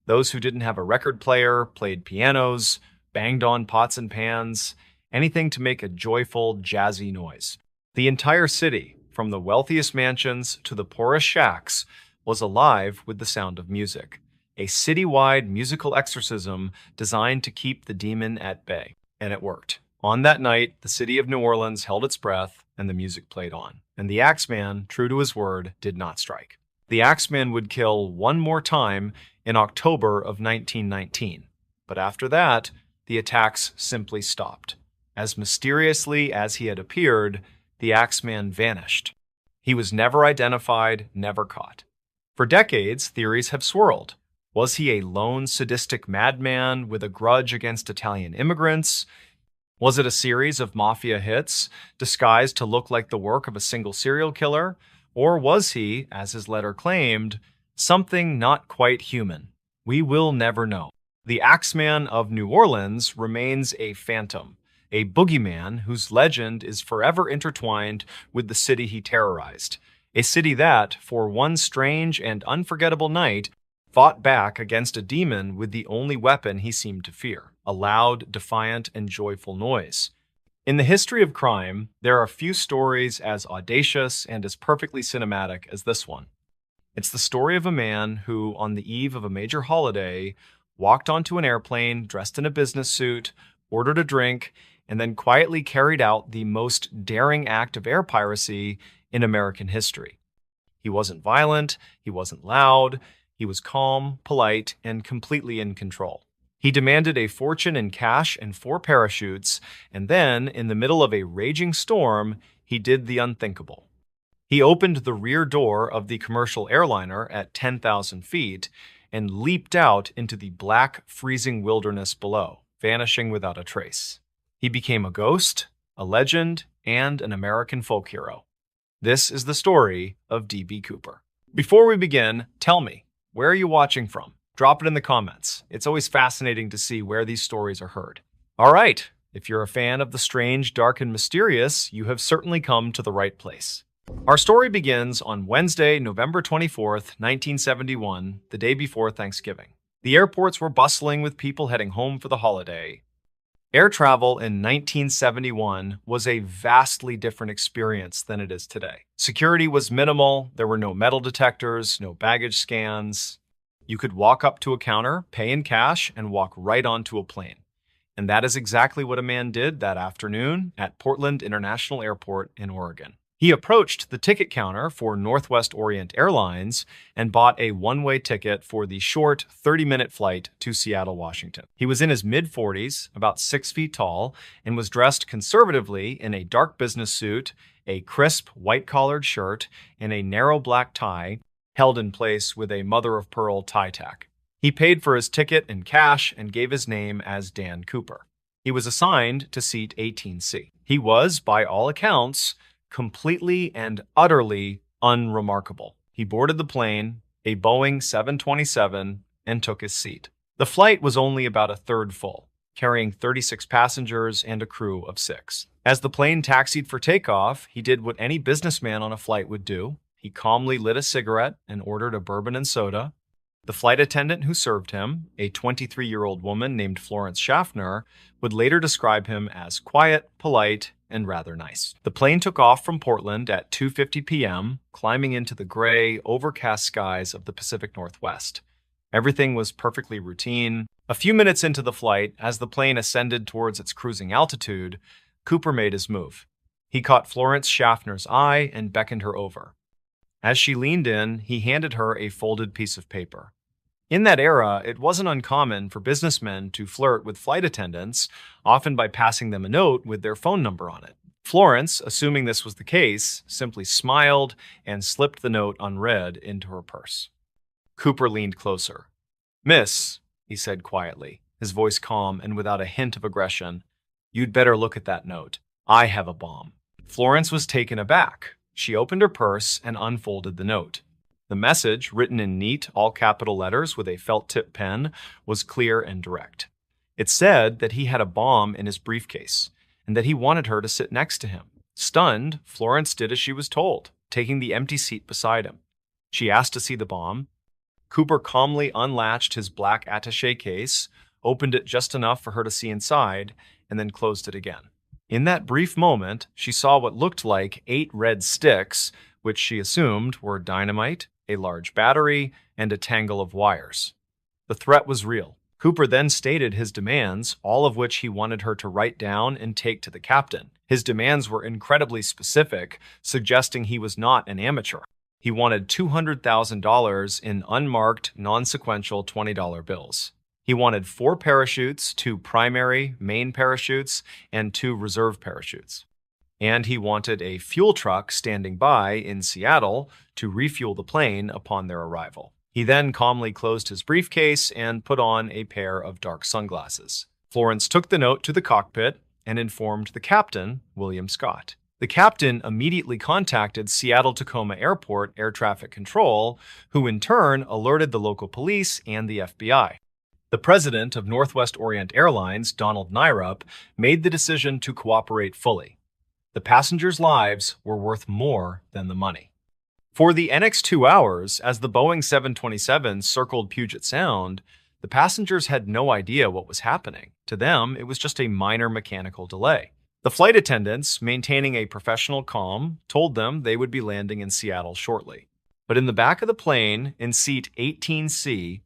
Those who didn't have a record player played pianos, banged on pots and pans, anything to make a joyful, jazzy noise. The entire city, from the wealthiest mansions to the poorest shacks, was alive with the sound of music. A citywide musical exorcism designed to keep the demon at bay. And it worked. On that night, the city of New Orleans held its breath, and the music played on. And the Axeman, true to his word, did not strike. The Axeman would kill one more time in October of 1919. But after that, the attacks simply stopped. As mysteriously as he had appeared, the Axeman vanished. He was never identified, never caught. For decades, theories have swirled. Was he a lone sadistic madman with a grudge against Italian immigrants? Was it a series of mafia hits disguised to look like the work of a single serial killer? Or was he, as his letter claimed, something not quite human? We will never know. The Axeman of New Orleans remains a phantom, a boogeyman whose legend is forever intertwined with the city he terrorized. A city that, for one strange and unforgettable night, fought back against a demon with the only weapon he seemed to fear, a loud, defiant, and joyful noise. In the history of crime, there are few stories as audacious and as perfectly cinematic as this one. It's the story of a man who, on the eve of a major holiday, walked onto an airplane dressed in a business suit, ordered a drink, and then quietly carried out the most daring act of air piracy in American history. He wasn't violent, he wasn't loud, he was calm, polite, and completely in control. He demanded a fortune in cash and 4 parachutes, and then, in the middle of a raging storm, he did the unthinkable. He opened the rear door of the commercial airliner at 10,000 feet and leaped out into the black, freezing wilderness below, vanishing without a trace. He became a ghost, a legend, and an American folk hero. This is the story of D.B. Cooper. Before we begin, tell me, where are you watching from? Drop it in the comments. It's always fascinating to see where these stories are heard. All right, if you're a fan of the strange, dark, and mysterious, you have certainly come to the right place. Our story begins on Wednesday, November 24th, 1971, the day before Thanksgiving. The airports were bustling with people heading home for the holiday. Air travel in 1971 was a vastly different experience than it is today. Security was minimal, there were no metal detectors, no baggage scans. You could walk up to a counter, pay in cash, and walk right onto a plane. And that is exactly what a man did that afternoon at Portland International Airport in Oregon. He approached the ticket counter for Northwest Orient Airlines and bought a one-way ticket for the short 30-minute flight to Seattle, Washington. He was in his mid-40s, about 6 feet tall, and was dressed conservatively in a dark business suit, a crisp white-collared shirt, and a narrow black tie held in place with a mother-of-pearl tie tack. He paid for his ticket in cash and gave his name as Dan Cooper. He was assigned to seat 18C. He was, by all accounts, completely and utterly unremarkable. He boarded the plane, a Boeing 727, and took his seat. The flight was only about a third full, carrying 36 passengers and a crew of 6. As the plane taxied for takeoff, he did what any businessman on a flight would do. He calmly lit a cigarette and ordered a bourbon and soda. The flight attendant who served him, a 23-year-old woman named Florence Schaffner, would later describe him as quiet, polite, and rather nice. The plane took off from Portland at 2:50 p.m., climbing into the gray, overcast skies of the Pacific Northwest. Everything was perfectly routine. A few minutes into the flight, as the plane ascended towards its cruising altitude, Cooper made his move. He caught Florence Schaffner's eye and beckoned her over. As she leaned in, he handed her a folded piece of paper. In that era, it wasn't uncommon for businessmen to flirt with flight attendants, often by passing them a note with their phone number on it. Florence, assuming this was the case, simply smiled and slipped the note unread into her purse. Cooper leaned closer. "Miss," he said quietly, his voice calm and without a hint of aggression, "you'd better look at that note. I have a bomb." Florence was taken aback. She opened her purse and unfolded the note. The message, written in neat, all-capital letters with a felt-tip pen, was clear and direct. It said that he had a bomb in his briefcase, and that he wanted her to sit next to him. Stunned, Florence did as she was told, taking the empty seat beside him. She asked to see the bomb. Cooper calmly unlatched his black attaché case, opened it just enough for her to see inside, and then closed it again. In that brief moment, she saw what looked like 8 red sticks, which she assumed were dynamite, a large battery, and a tangle of wires. The threat was real. Cooper then stated his demands, all of which he wanted her to write down and take to the captain. His demands were incredibly specific, suggesting he was not an amateur. He wanted $200,000 in unmarked, non-sequential $20 bills. He wanted 4 parachutes, 2 primary, main parachutes, and 2 reserve parachutes. And he wanted a fuel truck standing by in Seattle to refuel the plane upon their arrival. He then calmly closed his briefcase and put on a pair of dark sunglasses. Florence took the note to the cockpit and informed the captain, William Scott. The captain immediately contacted Seattle-Tacoma Airport Air Traffic Control, who in turn alerted the local police and the FBI. The president of Northwest Orient Airlines, Donald Nyrup, made the decision to cooperate fully. The passengers' lives were worth more than the money. For the next 2 hours, as the Boeing 727 circled Puget Sound, the passengers had no idea what was happening. To them, it was just a minor mechanical delay. The flight attendants, maintaining a professional calm, told them they would be landing in Seattle shortly. But in the back of the plane, in seat 18C,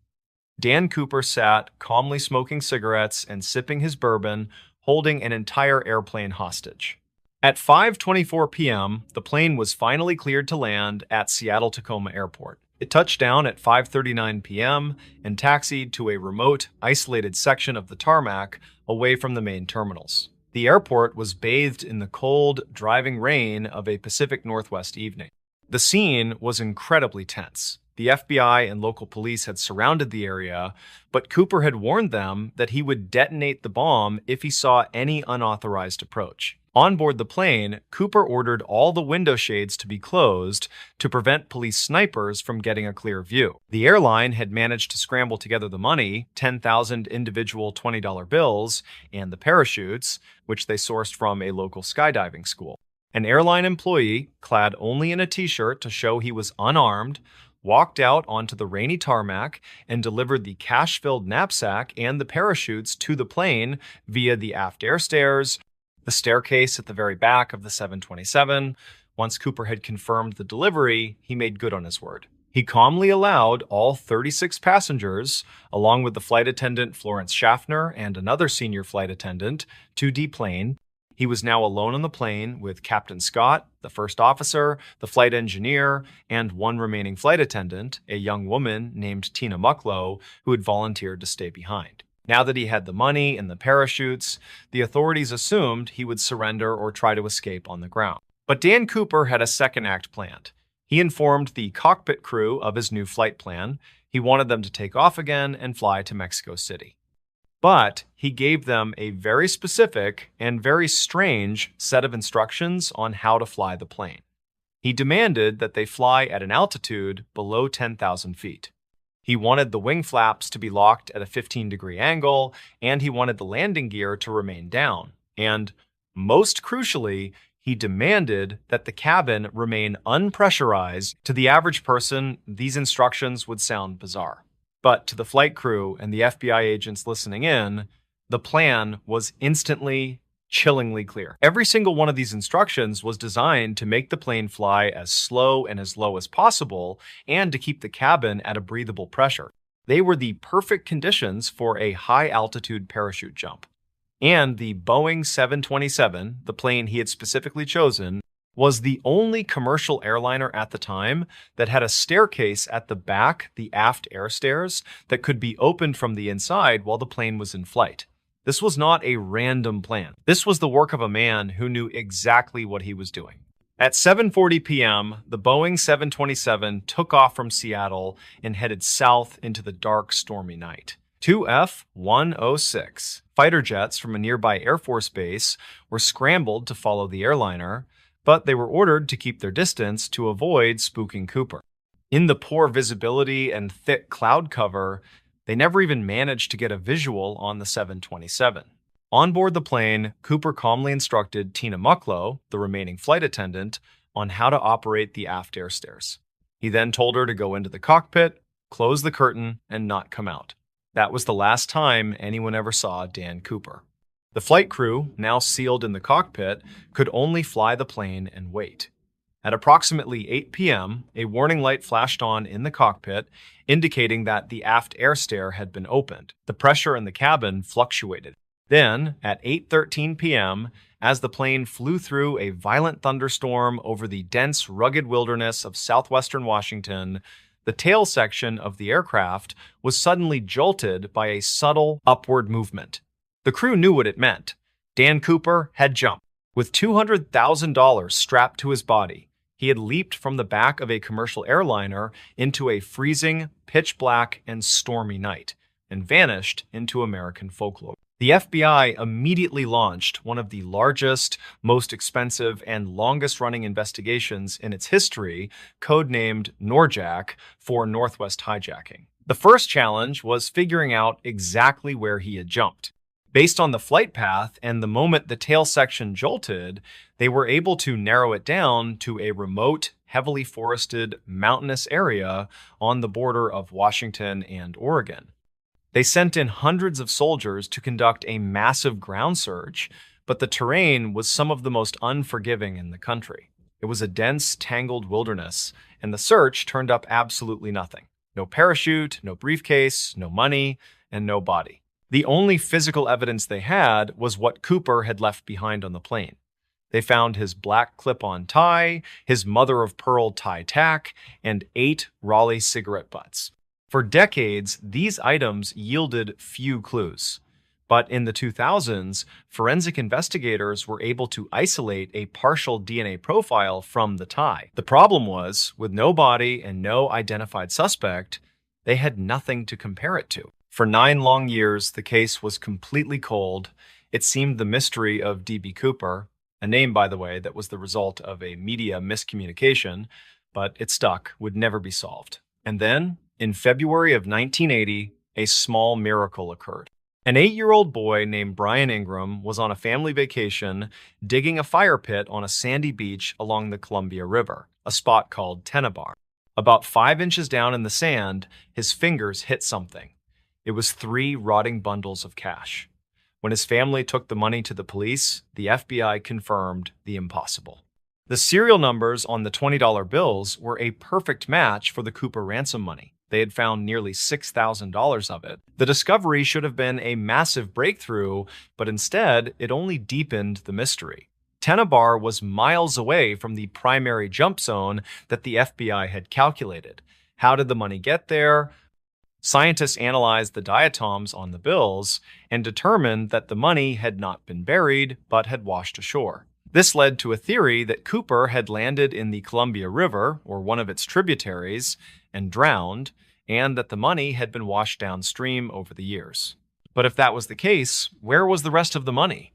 Dan Cooper sat, calmly smoking cigarettes and sipping his bourbon, holding an entire airplane hostage. At 5:24 p.m., the plane was finally cleared to land at Seattle-Tacoma Airport. It touched down at 5:39 p.m. and taxied to a remote, isolated section of the tarmac away from the main terminals. The airport was bathed in the cold, driving rain of a Pacific Northwest evening. The scene was incredibly tense. The FBI and local police had surrounded the area, but Cooper had warned them that he would detonate the bomb if he saw any unauthorized approach. On board the plane, Cooper ordered all the window shades to be closed to prevent police snipers from getting a clear view. The airline had managed to scramble together the money, 10,000 individual $20 bills, and the parachutes, which they sourced from a local skydiving school. An airline employee, clad only in a t-shirt to show he was unarmed, walked out onto the rainy tarmac and delivered the cash-filled knapsack and the parachutes to the plane via the aft air stairs, the staircase at the very back of the 727. Once Cooper had confirmed the delivery, he made good on his word. He calmly allowed all 36 passengers, along with the flight attendant Florence Schaffner and another senior flight attendant, to deplane. He was now alone on the plane with Captain Scott, the first officer, the flight engineer, and one remaining flight attendant, a young woman named Tina Mucklow, who had volunteered to stay behind. Now that he had the money and the parachutes, the authorities assumed he would surrender or try to escape on the ground. But Dan Cooper had a second act planned. He informed the cockpit crew of his new flight plan. He wanted them to take off again and fly to Mexico City. But he gave them a very specific and very strange set of instructions on how to fly the plane. He demanded that they fly at an altitude below 10,000 feet. He wanted the wing flaps to be locked at a 15-degree angle, and he wanted the landing gear to remain down. And, most crucially, he demanded that the cabin remain unpressurized. To the average person, these instructions would sound bizarre. But to the flight crew and the FBI agents listening in, the plan was instantly, chillingly clear. Every single one of these instructions was designed to make the plane fly as slow and as low as possible and to keep the cabin at a breathable pressure. They were the perfect conditions for a high-altitude parachute jump. And the Boeing 727, the plane he had specifically chosen, was the only commercial airliner at the time that had a staircase at the back, the aft air stairs, that could be opened from the inside while the plane was in flight. This was not a random plan. This was the work of a man who knew exactly what he was doing. At 7:40 p.m., the Boeing 727 took off from Seattle and headed south into the dark, stormy night. Two F-106 fighter jets from a nearby Air Force base were scrambled to follow the airliner, but they were ordered to keep their distance to avoid spooking Cooper. In the poor visibility and thick cloud cover, they never even managed to get a visual on the 727. On board the plane, Cooper calmly instructed Tina Mucklow, the remaining flight attendant, on how to operate the aft air stairs. He then told her to go into the cockpit, close the curtain, and not come out. That was the last time anyone ever saw Dan Cooper. The flight crew, now sealed in the cockpit, could only fly the plane and wait. At approximately 8 p.m., a warning light flashed on in the cockpit, indicating that the aft air stair had been opened. The pressure in the cabin fluctuated. Then, at 8:13 p.m., as the plane flew through a violent thunderstorm over the dense, rugged wilderness of southwestern Washington, the tail section of the aircraft was suddenly jolted by a subtle upward movement. The crew knew what it meant. Dan Cooper had jumped. With $200,000 strapped to his body, He had leaped from the back of a commercial airliner into a freezing, pitch-black, and stormy night, and vanished into American folklore. The FBI immediately launched one of the largest, most expensive, and longest-running investigations in its history, codenamed NORJAC, for Northwest hijacking. The first challenge was figuring out exactly where he had jumped. Based on the flight path and the moment the tail section jolted, they were able to narrow it down to a remote, heavily forested, mountainous area on the border of Washington and Oregon. They sent in hundreds of soldiers to conduct a massive ground search, but the terrain was some of the most unforgiving in the country. It was a dense, tangled wilderness, and the search turned up absolutely nothing. No parachute, no briefcase, no money, and no body. The only physical evidence they had was what Cooper had left behind on the plane. They found his black clip-on tie, his mother-of-pearl tie tack, and 8 Raleigh cigarette butts. For decades, these items yielded few clues. But in the 2000s, forensic investigators were able to isolate a partial DNA profile from the tie. The problem was, with no body and no identified suspect, they had nothing to compare it to. For 9 long years, the case was completely cold. It seemed the mystery of D.B. Cooper, a name, by the way, that was the result of a media miscommunication, but it stuck, would never be solved. And then, in February of 1980, a small miracle occurred. An 8-year-old boy named Brian Ingram was on a family vacation digging a fire pit on a sandy beach along the Columbia River, a spot called Tennebar. About 5 inches down in the sand, his fingers hit something. It was 3 rotting bundles of cash. When his family took the money to the police, the FBI confirmed the impossible. The serial numbers on the $20 bills were a perfect match for the Cooper ransom money. They had found nearly $6,000 of it. The discovery should have been a massive breakthrough, but instead, it only deepened the mystery. Tennebar was miles away from the primary jump zone that the FBI had calculated. How did the money get there? Scientists analyzed the diatoms on the bills and determined that the money had not been buried, but had washed ashore. This led to a theory that Cooper had landed in the Columbia River, or one of its tributaries, and drowned, and that the money had been washed downstream over the years. But if that was the case, where was the rest of the money?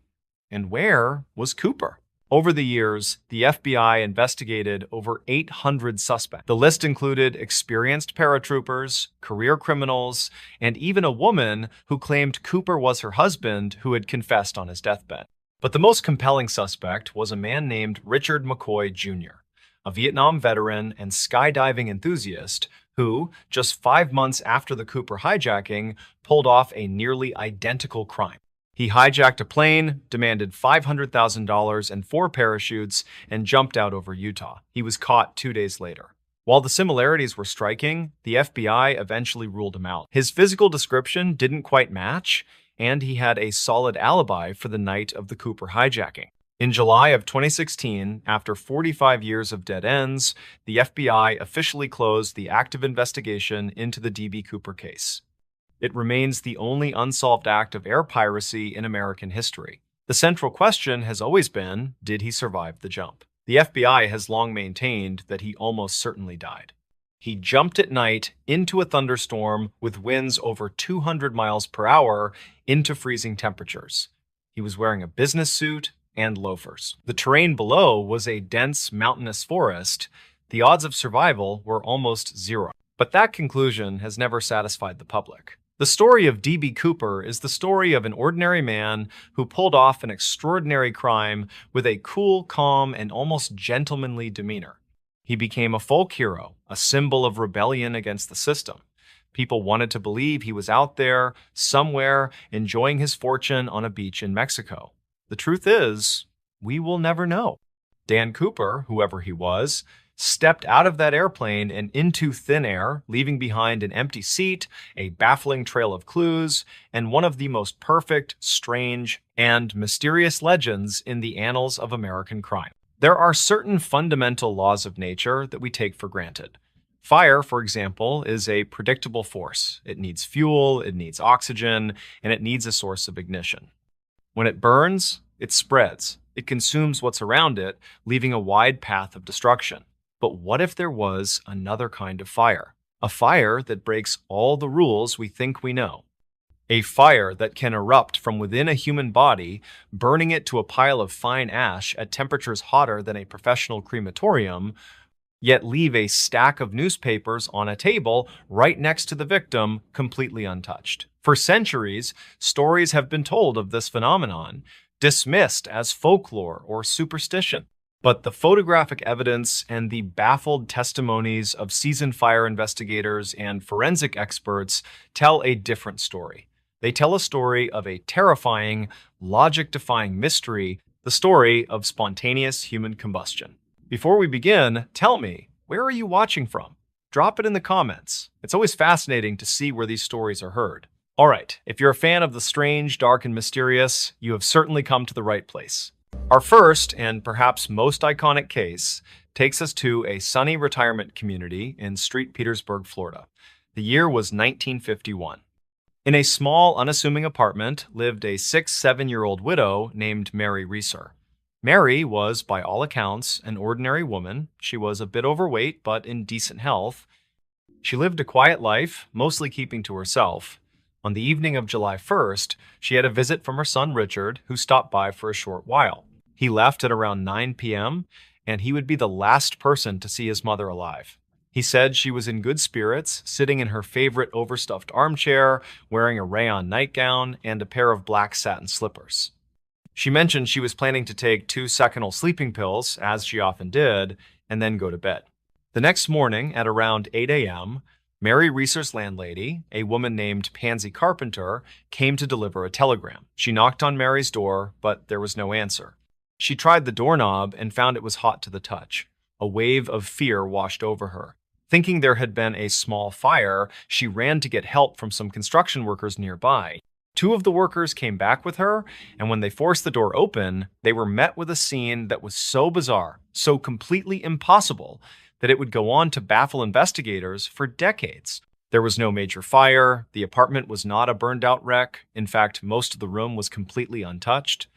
And where was Cooper? Over the years, the FBI investigated over 800 suspects. The list included experienced paratroopers, career criminals, and even a woman who claimed Cooper was her husband who had confessed on his deathbed. But the most compelling suspect was a man named Richard McCoy Jr., a Vietnam veteran and skydiving enthusiast who, just 5 months after the Cooper hijacking, pulled off a nearly identical crime. He hijacked a plane, demanded $500,000 and 4 parachutes, and jumped out over Utah. He was caught 2 days later. While the similarities were striking, the FBI eventually ruled him out. His physical description didn't quite match, and he had a solid alibi for the night of the Cooper hijacking. In July of 2016, after 45 years of dead ends, the FBI officially closed the active investigation into the D.B. Cooper case. It remains the only unsolved act of air piracy in American history. The central question has always been, did he survive the jump? The FBI has long maintained that he almost certainly died. He jumped at night into a thunderstorm with winds over 200 miles per hour into freezing temperatures. He was wearing a business suit and loafers. The terrain below was a dense mountainous forest. The odds of survival were almost zero. But that conclusion has never satisfied the public. The story of D.B. Cooper is the story of an ordinary man who pulled off an extraordinary crime with a cool, calm, and almost gentlemanly demeanor. He became a folk hero, a symbol of rebellion against the system. People wanted to believe he was out there, somewhere, enjoying his fortune on a beach in Mexico. The truth is, we will never know. Dan Cooper, whoever he was, stepped out of that airplane and into thin air, leaving behind an empty seat, a baffling trail of clues, and one of the most perfect, strange, and mysterious legends in the annals of American crime. There are certain fundamental laws of nature that we take for granted. Fire, for example, is a predictable force. It needs fuel, it needs oxygen, and it needs a source of ignition. When it burns, it spreads. It consumes what's around it, leaving a wide path of destruction. But what if there was another kind of fire? A fire that breaks all the rules we think we know. A fire that can erupt from within a human body, burning it to a pile of fine ash at temperatures hotter than a professional crematorium, yet leave a stack of newspapers on a table right next to the victim, completely untouched. For centuries, stories have been told of this phenomenon, dismissed as folklore or superstition. But the photographic evidence and the baffled testimonies of seasoned fire investigators and forensic experts tell a different story. They tell a story of a terrifying, logic-defying mystery, the story of spontaneous human combustion. Before we begin, tell me, where are you watching from? Drop it in the comments. It's always fascinating to see where these stories are heard. All right, if you're a fan of the strange, dark, and mysterious, you have certainly come to the right place. Our first, and perhaps most iconic case, takes us to a sunny retirement community in St. Petersburg, Florida. The year was 1951. In a small, unassuming apartment lived a 7-year-old widow named Mary Reeser. Mary was, by all accounts, an ordinary woman. She was a bit overweight, but in decent health. She lived a quiet life, mostly keeping to herself. On the evening of July 1st, she had a visit from her son Richard, who stopped by for a short while. He left at around 9 p.m., and he would be the last person to see his mother alive. He said she was in good spirits, sitting in her favorite overstuffed armchair, wearing a rayon nightgown and a pair of black satin slippers. She mentioned she was planning to take 2 Seconal sleeping pills, as she often did, and then go to bed. The next morning, at around 8 a.m., Mary Reeser's landlady, a woman named Pansy Carpenter, came to deliver a telegram. She knocked on Mary's door, but there was no answer. She tried the doorknob and found it was hot to the touch. A wave of fear washed over her. Thinking there had been a small fire, she ran to get help from some construction workers nearby. 2 of the workers came back with her, and when they forced the door open, they were met with a scene that was so bizarre, so completely impossible, that it would go on to baffle investigators for decades. There was no major fire, the apartment was not a burned-out wreck, in fact, most of the room was completely untouched,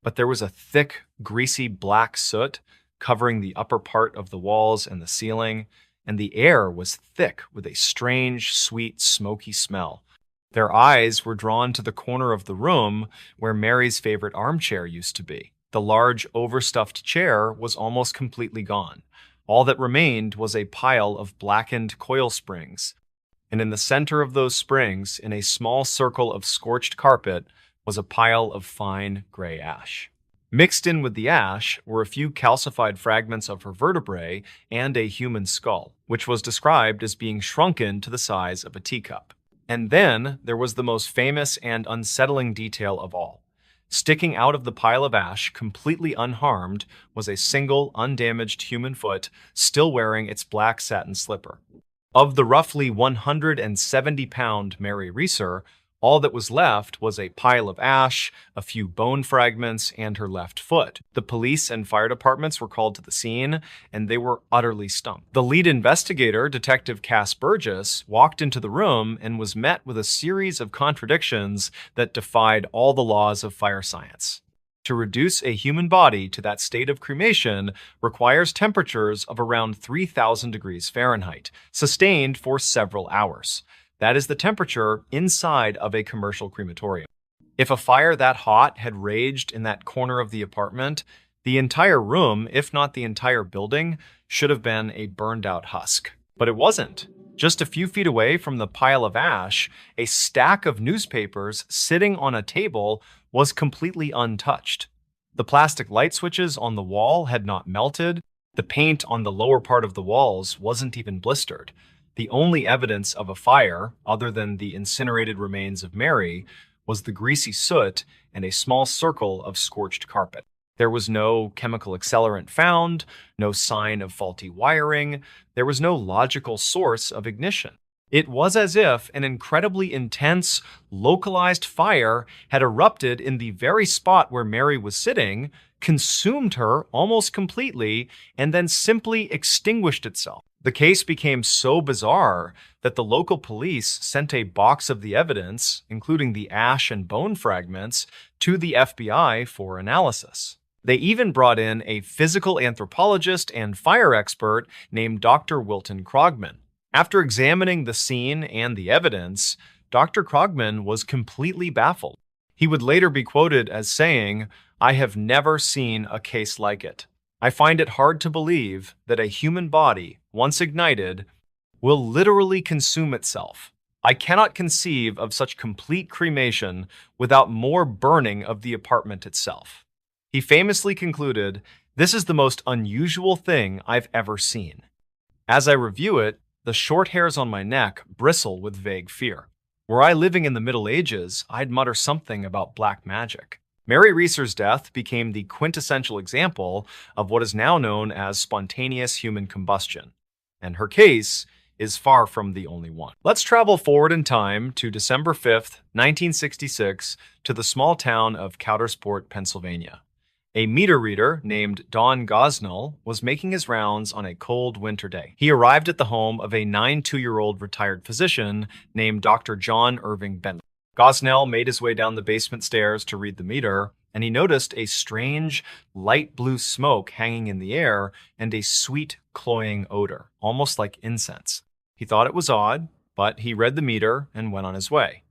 but there was a thick, greasy black soot covering the upper part of the walls and the ceiling, and the air was thick with a strange, sweet, smoky smell. Their eyes were drawn to the corner of the room where Mary's favorite armchair used to be. The large, overstuffed chair was almost completely gone. All that remained was a pile of blackened coil springs, and in the center of those springs, in a small circle of scorched carpet, was a pile of fine gray ash. Mixed in with the ash were a few calcified fragments of her vertebrae and a human skull, which was described as being shrunken to the size of a teacup. And then there was the most famous and unsettling detail of all. Sticking out of the pile of ash, completely unharmed, was a single, undamaged human foot, still wearing its black satin slipper. Of the roughly 170-pound Mary Reeser, all that was left was a pile of ash, a few bone fragments, and her left foot. The police and fire departments were called to the scene, and they were utterly stumped. The lead investigator, Detective Cass Burgess, walked into the room and was met with a series of contradictions that defied all the laws of fire science. To reduce a human body to that state of cremation requires temperatures of around 3,000 degrees Fahrenheit, sustained for several hours. That is the temperature inside of a commercial crematorium. If a fire that hot had raged in that corner of the apartment, the entire room, if not the entire building, should have been a burned-out husk. But it wasn't. Just a few feet away from the pile of ash, a stack of newspapers sitting on a table was completely untouched. The plastic light switches on the wall had not melted. The paint on the lower part of the walls wasn't even blistered. The only evidence of a fire, other than the incinerated remains of Mary, was the greasy soot and a small circle of scorched carpet. There was no chemical accelerant found, no sign of faulty wiring, there was no logical source of ignition. It was as if an incredibly intense, localized fire had erupted in the very spot where Mary was sitting, consumed her almost completely, and then simply extinguished itself. The case became so bizarre that the local police sent a box of the evidence, including the ash and bone fragments, to the FBI for analysis. They even brought in a physical anthropologist and fire expert named Dr. Wilton Krogman. After examining the scene and the evidence, Dr. Krogman was completely baffled. He would later be quoted as saying, "I have never seen a case like it. I find it hard to believe that a human body, once ignited, will literally consume itself. I cannot conceive of such complete cremation without more burning of the apartment itself." He famously concluded, "This is the most unusual thing I've ever seen. As I review it, the short hairs on my neck bristle with vague fear. Were I living in the Middle Ages, I'd mutter something about black magic." Mary Reeser's death became the quintessential example of what is now known as spontaneous human combustion, and her case is far from the only one. Let's travel forward in time to December 5th, 1966, to the small town of Coudersport, Pennsylvania. A meter reader named Don Gosnell was making his rounds on a cold winter day. He arrived at the home of a 92-year-old retired physician named Dr. John Irving Bentley. Gosnell made his way down the basement stairs to read the meter, and he noticed a strange, light blue smoke hanging in the air and a sweet, cloying odor, almost like incense. He thought it was odd, but he read the meter and went on his way.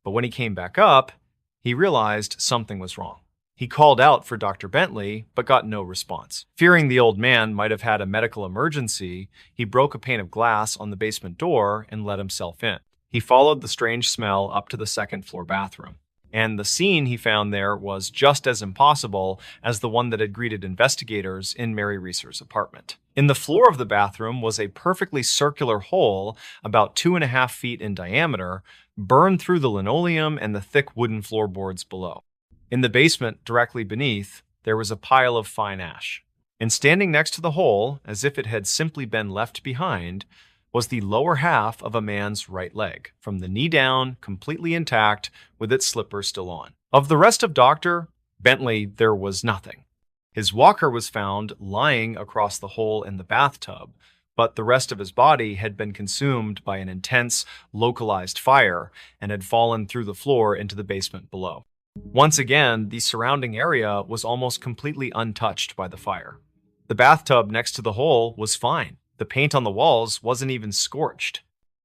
But when he came back up, he realized something was wrong. He called out for Dr. Bentley, but got no response. Fearing the old man might have had a medical emergency, he broke a pane of glass on the basement door and let himself in. He followed the strange smell up to the second-floor bathroom, and the scene he found there was just as impossible as the one that had greeted investigators in Mary Reeser's apartment. In the floor of the bathroom was a perfectly circular hole about 2.5 feet in diameter, burned through the linoleum and the thick wooden floorboards below. In the basement, directly beneath, there was a pile of fine ash. And standing next to the hole, as if it had simply been left behind, was the lower half of a man's right leg, from the knee down, completely intact, with its slippers still on. Of the rest of Dr. Bentley, there was nothing. His walker was found lying across the hole in the bathtub, but the rest of his body had been consumed by an intense, localized fire and had fallen through the floor into the basement below. Once again, the surrounding area was almost completely untouched by the fire. The bathtub next to the hole was fine. The paint on the walls wasn't even scorched.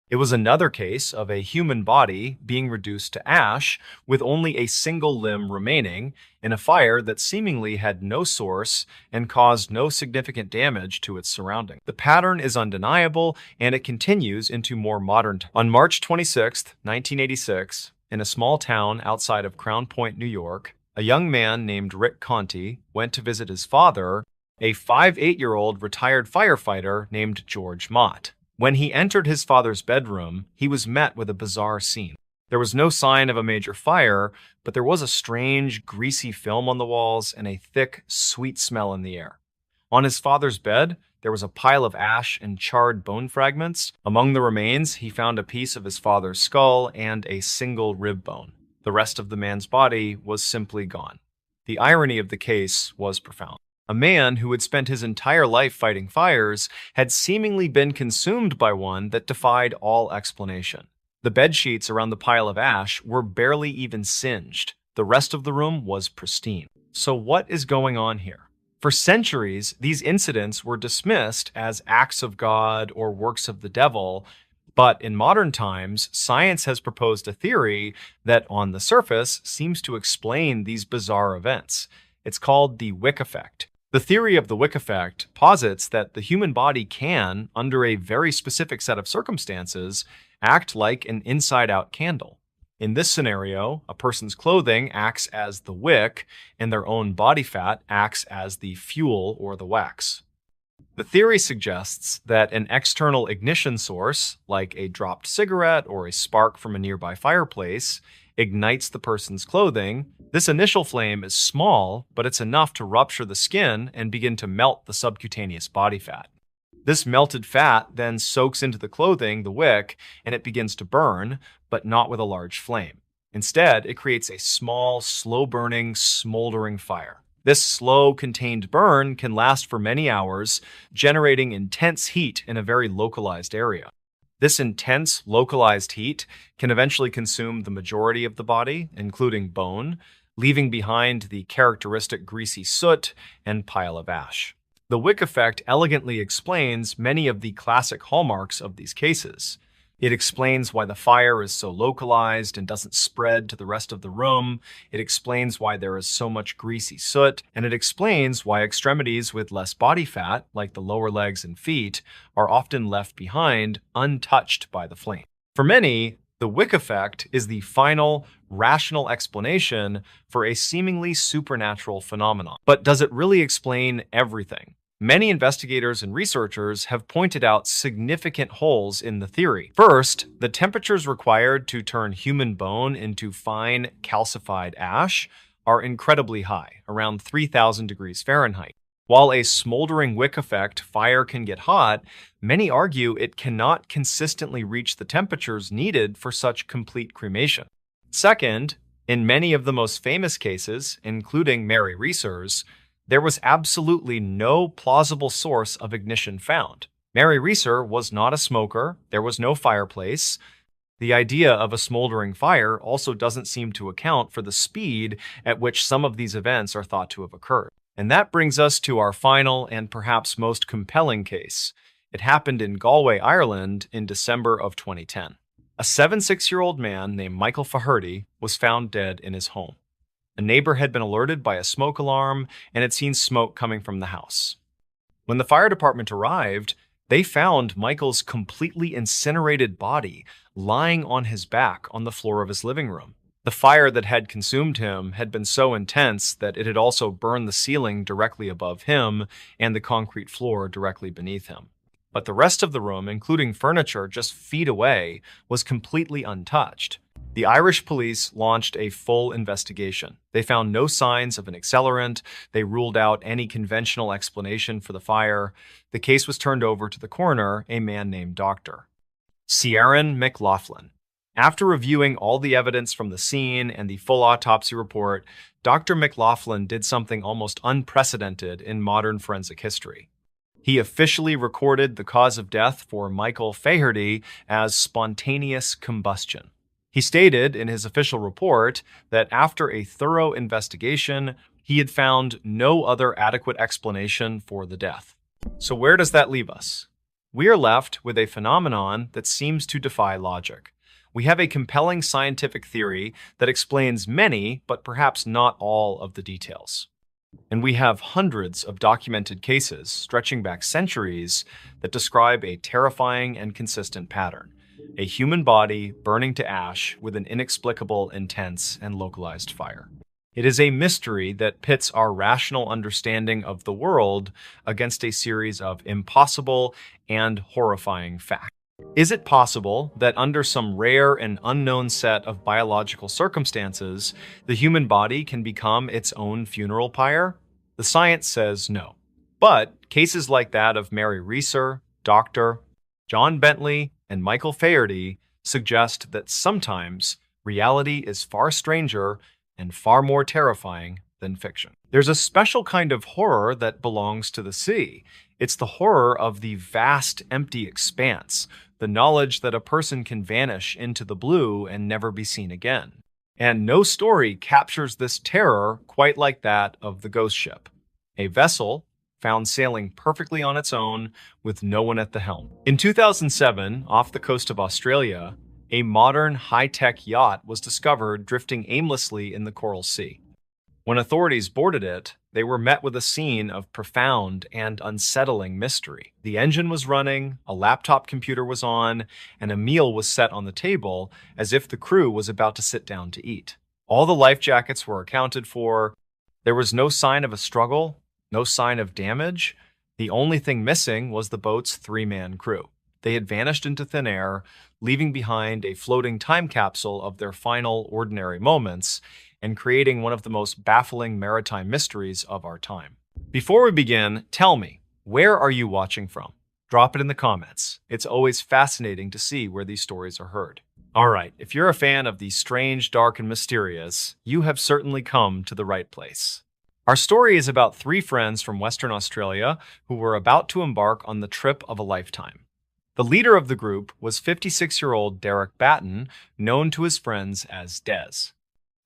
It was another case of a human body being reduced to ash with only a single limb remaining in a fire that seemingly had no source and caused no significant damage to its surroundings. The pattern is undeniable, and it continues into more modern times. On March 26, 1986, in a small town outside of Crown Point, New York, a young man named Rick Conti went to visit his father, a 58-year-old retired firefighter named George Mott. When he entered his father's bedroom, he was met with a bizarre scene. There was no sign of a major fire, but there was a strange, greasy film on the walls and a thick, sweet smell in the air. On his father's bed, there was a pile of ash and charred bone fragments. Among the remains, he found a piece of his father's skull and a single rib bone. The rest of the man's body was simply gone. The irony of the case was profound. A man who had spent his entire life fighting fires had seemingly been consumed by one that defied all explanation. The bedsheets around the pile of ash were barely even singed. The rest of the room was pristine. So what is going on here? For centuries, these incidents were dismissed as acts of God or works of the devil, but in modern times, science has proposed a theory that on the surface seems to explain these bizarre events. It's called the Wick effect. The theory of the Wick effect posits that the human body can, under a very specific set of circumstances, act like an inside-out candle. In this scenario, a person's clothing acts as the wick, and their own body fat acts as the fuel or the wax. The theory suggests that an external ignition source, like a dropped cigarette or a spark from a nearby fireplace, ignites the person's clothing. This initial flame is small, but it's enough to rupture the skin and begin to melt the subcutaneous body fat. This melted fat then soaks into the clothing, the wick, and it begins to burn, but not with a large flame. Instead, it creates a small, slow-burning, smoldering fire. This slow, contained burn can last for many hours, generating intense heat in a very localized area. This intense, localized heat can eventually consume the majority of the body, including bone, leaving behind the characteristic greasy soot and pile of ash. The wick effect elegantly explains many of the classic hallmarks of these cases. It explains why the fire is so localized and doesn't spread to the rest of the room. It explains why there is so much greasy soot, and it explains why extremities with less body fat, like the lower legs and feet, are often left behind untouched by the flame. For many, the wick effect is the final, rational explanation for a seemingly supernatural phenomenon. But does it really explain everything? Many investigators and researchers have pointed out significant holes in the theory. First, the temperatures required to turn human bone into fine, calcified ash are incredibly high, around 3,000 degrees Fahrenheit. While a smoldering wick effect fire can get hot, many argue it cannot consistently reach the temperatures needed for such complete cremation. Second, in many of the most famous cases, including Mary Reeser's, there was absolutely no plausible source of ignition found. Mary Reeser was not a smoker, there was no fireplace. The idea of a smoldering fire also doesn't seem to account for the speed at which some of these events are thought to have occurred. And that brings us to our final and perhaps most compelling case. It happened in Galway, Ireland in December of 2010. A 76-year-old man named Michael Faherty was found dead in his home. A neighbor had been alerted by a smoke alarm and had seen smoke coming from the house. When the fire department arrived, they found Michael's completely incinerated body lying on his back on the floor of his living room. The fire that had consumed him had been so intense that it had also burned the ceiling directly above him and the concrete floor directly beneath him. But the rest of the room, including furniture just feet away, was completely untouched. The Irish police launched a full investigation. They found no signs of an accelerant. They ruled out any conventional explanation for the fire. The case was turned over to the coroner, a man named Dr. Ciaran McLaughlin. After reviewing all the evidence from the scene and the full autopsy report, Dr. McLaughlin did something almost unprecedented in modern forensic history. He officially recorded the cause of death for Michael Faherty as spontaneous combustion. He stated in his official report that after a thorough investigation, he had found no other adequate explanation for the death. So where does that leave us? We are left with a phenomenon that seems to defy logic. We have a compelling scientific theory that explains many, but perhaps not all of the details. And we have hundreds of documented cases stretching back centuries that describe a terrifying and consistent pattern. A human body burning to ash with an inexplicable, intense, and localized fire. It is a mystery that pits our rational understanding of the world against a series of impossible and horrifying facts. Is it possible that under some rare and unknown set of biological circumstances, the human body can become its own funeral pyre? The science says no. But cases like that of Mary Reeser, Dr. John Bentley, and Michael Faherty suggest that sometimes reality is far stranger and far more terrifying than fiction. There's a special kind of horror that belongs to the sea. It's the horror of the vast, empty expanse, the knowledge that a person can vanish into the blue and never be seen again. And no story captures this terror quite like that of the ghost ship, a vessel found sailing perfectly on its own with no one at the helm. In 2007, off the coast of Australia, a modern high-tech yacht was discovered drifting aimlessly in the Coral Sea. When authorities boarded it, they were met with a scene of profound and unsettling mystery. The engine was running, a laptop computer was on, and a meal was set on the table as if the crew was about to sit down to eat. All the life jackets were accounted for. There was no sign of a struggle, no sign of damage. The only thing missing was the boat's three-man crew. They had vanished into thin air, leaving behind a floating time capsule of their final ordinary moments and creating one of the most baffling maritime mysteries of our time. Before we begin, tell me, where are you watching from? Drop it in the comments. It's always fascinating to see where these stories are heard. All right, if you're a fan of the strange, dark, and mysterious, you have certainly come to the right place. Our story is about three friends from Western Australia who were about to embark on the trip of a lifetime. The leader of the group was 56-year-old Derek Batten, known to his friends as Des.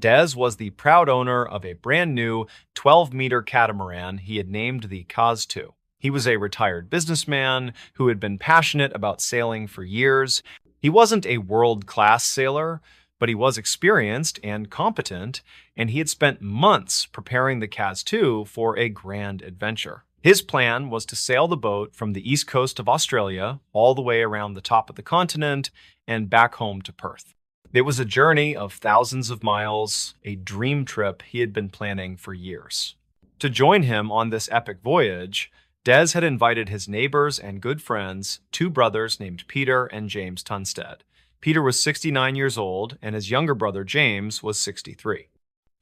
Des was the proud owner of a brand new 12-meter catamaran he had named the Caz 2. He was a retired businessman who had been passionate about sailing for years. He wasn't a world-class sailor, but he was experienced and competent, and he had spent months preparing the Caz 2 for a grand adventure. His plan was to sail the boat from the east coast of Australia all the way around the top of the continent and back home to Perth. It was a journey of thousands of miles, a dream trip he had been planning for years. To join him on this epic voyage, Des had invited his neighbors and good friends, two brothers named Peter and James Tunstead. Peter was 69 years old, and his younger brother James was 63.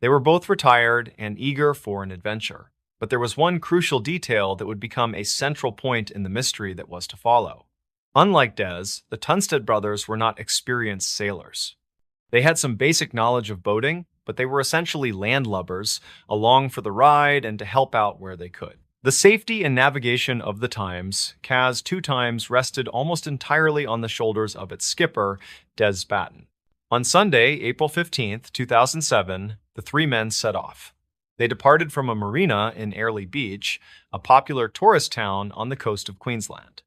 They were both retired and eager for an adventure. But there was one crucial detail that would become a central point in the mystery that was to follow. Unlike Des, the Tunstead brothers were not experienced sailors. They had some basic knowledge of boating, but they were essentially landlubbers, along for the ride and to help out where they could. The safety and navigation of the Caz 2 times rested almost entirely on the shoulders of its skipper, Des Batten. On Sunday, April 15th, 2007, the three men set off. They departed from a marina in Airlie Beach, a popular tourist town on the coast of Queensland.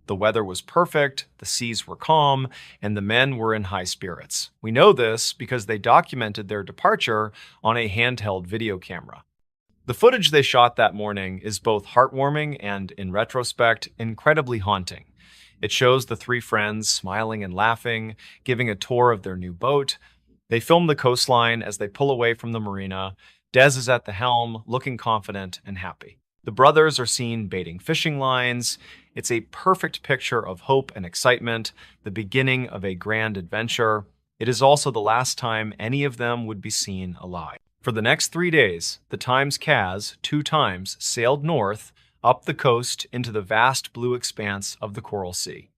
The weather was perfect, the seas were calm, and the men were in high spirits. We know this because they documented their departure on a handheld video camera. The footage they shot that morning is both heartwarming and, in retrospect, incredibly haunting. It shows the three friends smiling and laughing, giving a tour of their new boat. They film the coastline as they pull away from the marina. Des is at the helm, looking confident and happy. The brothers are seen baiting fishing lines. It's a perfect picture of hope and excitement, the beginning of a grand adventure. It is also the last time any of them would be seen alive. For the next 3 days, the Caz 2 times sailed north, up the coast into the vast blue expanse of the Coral Sea.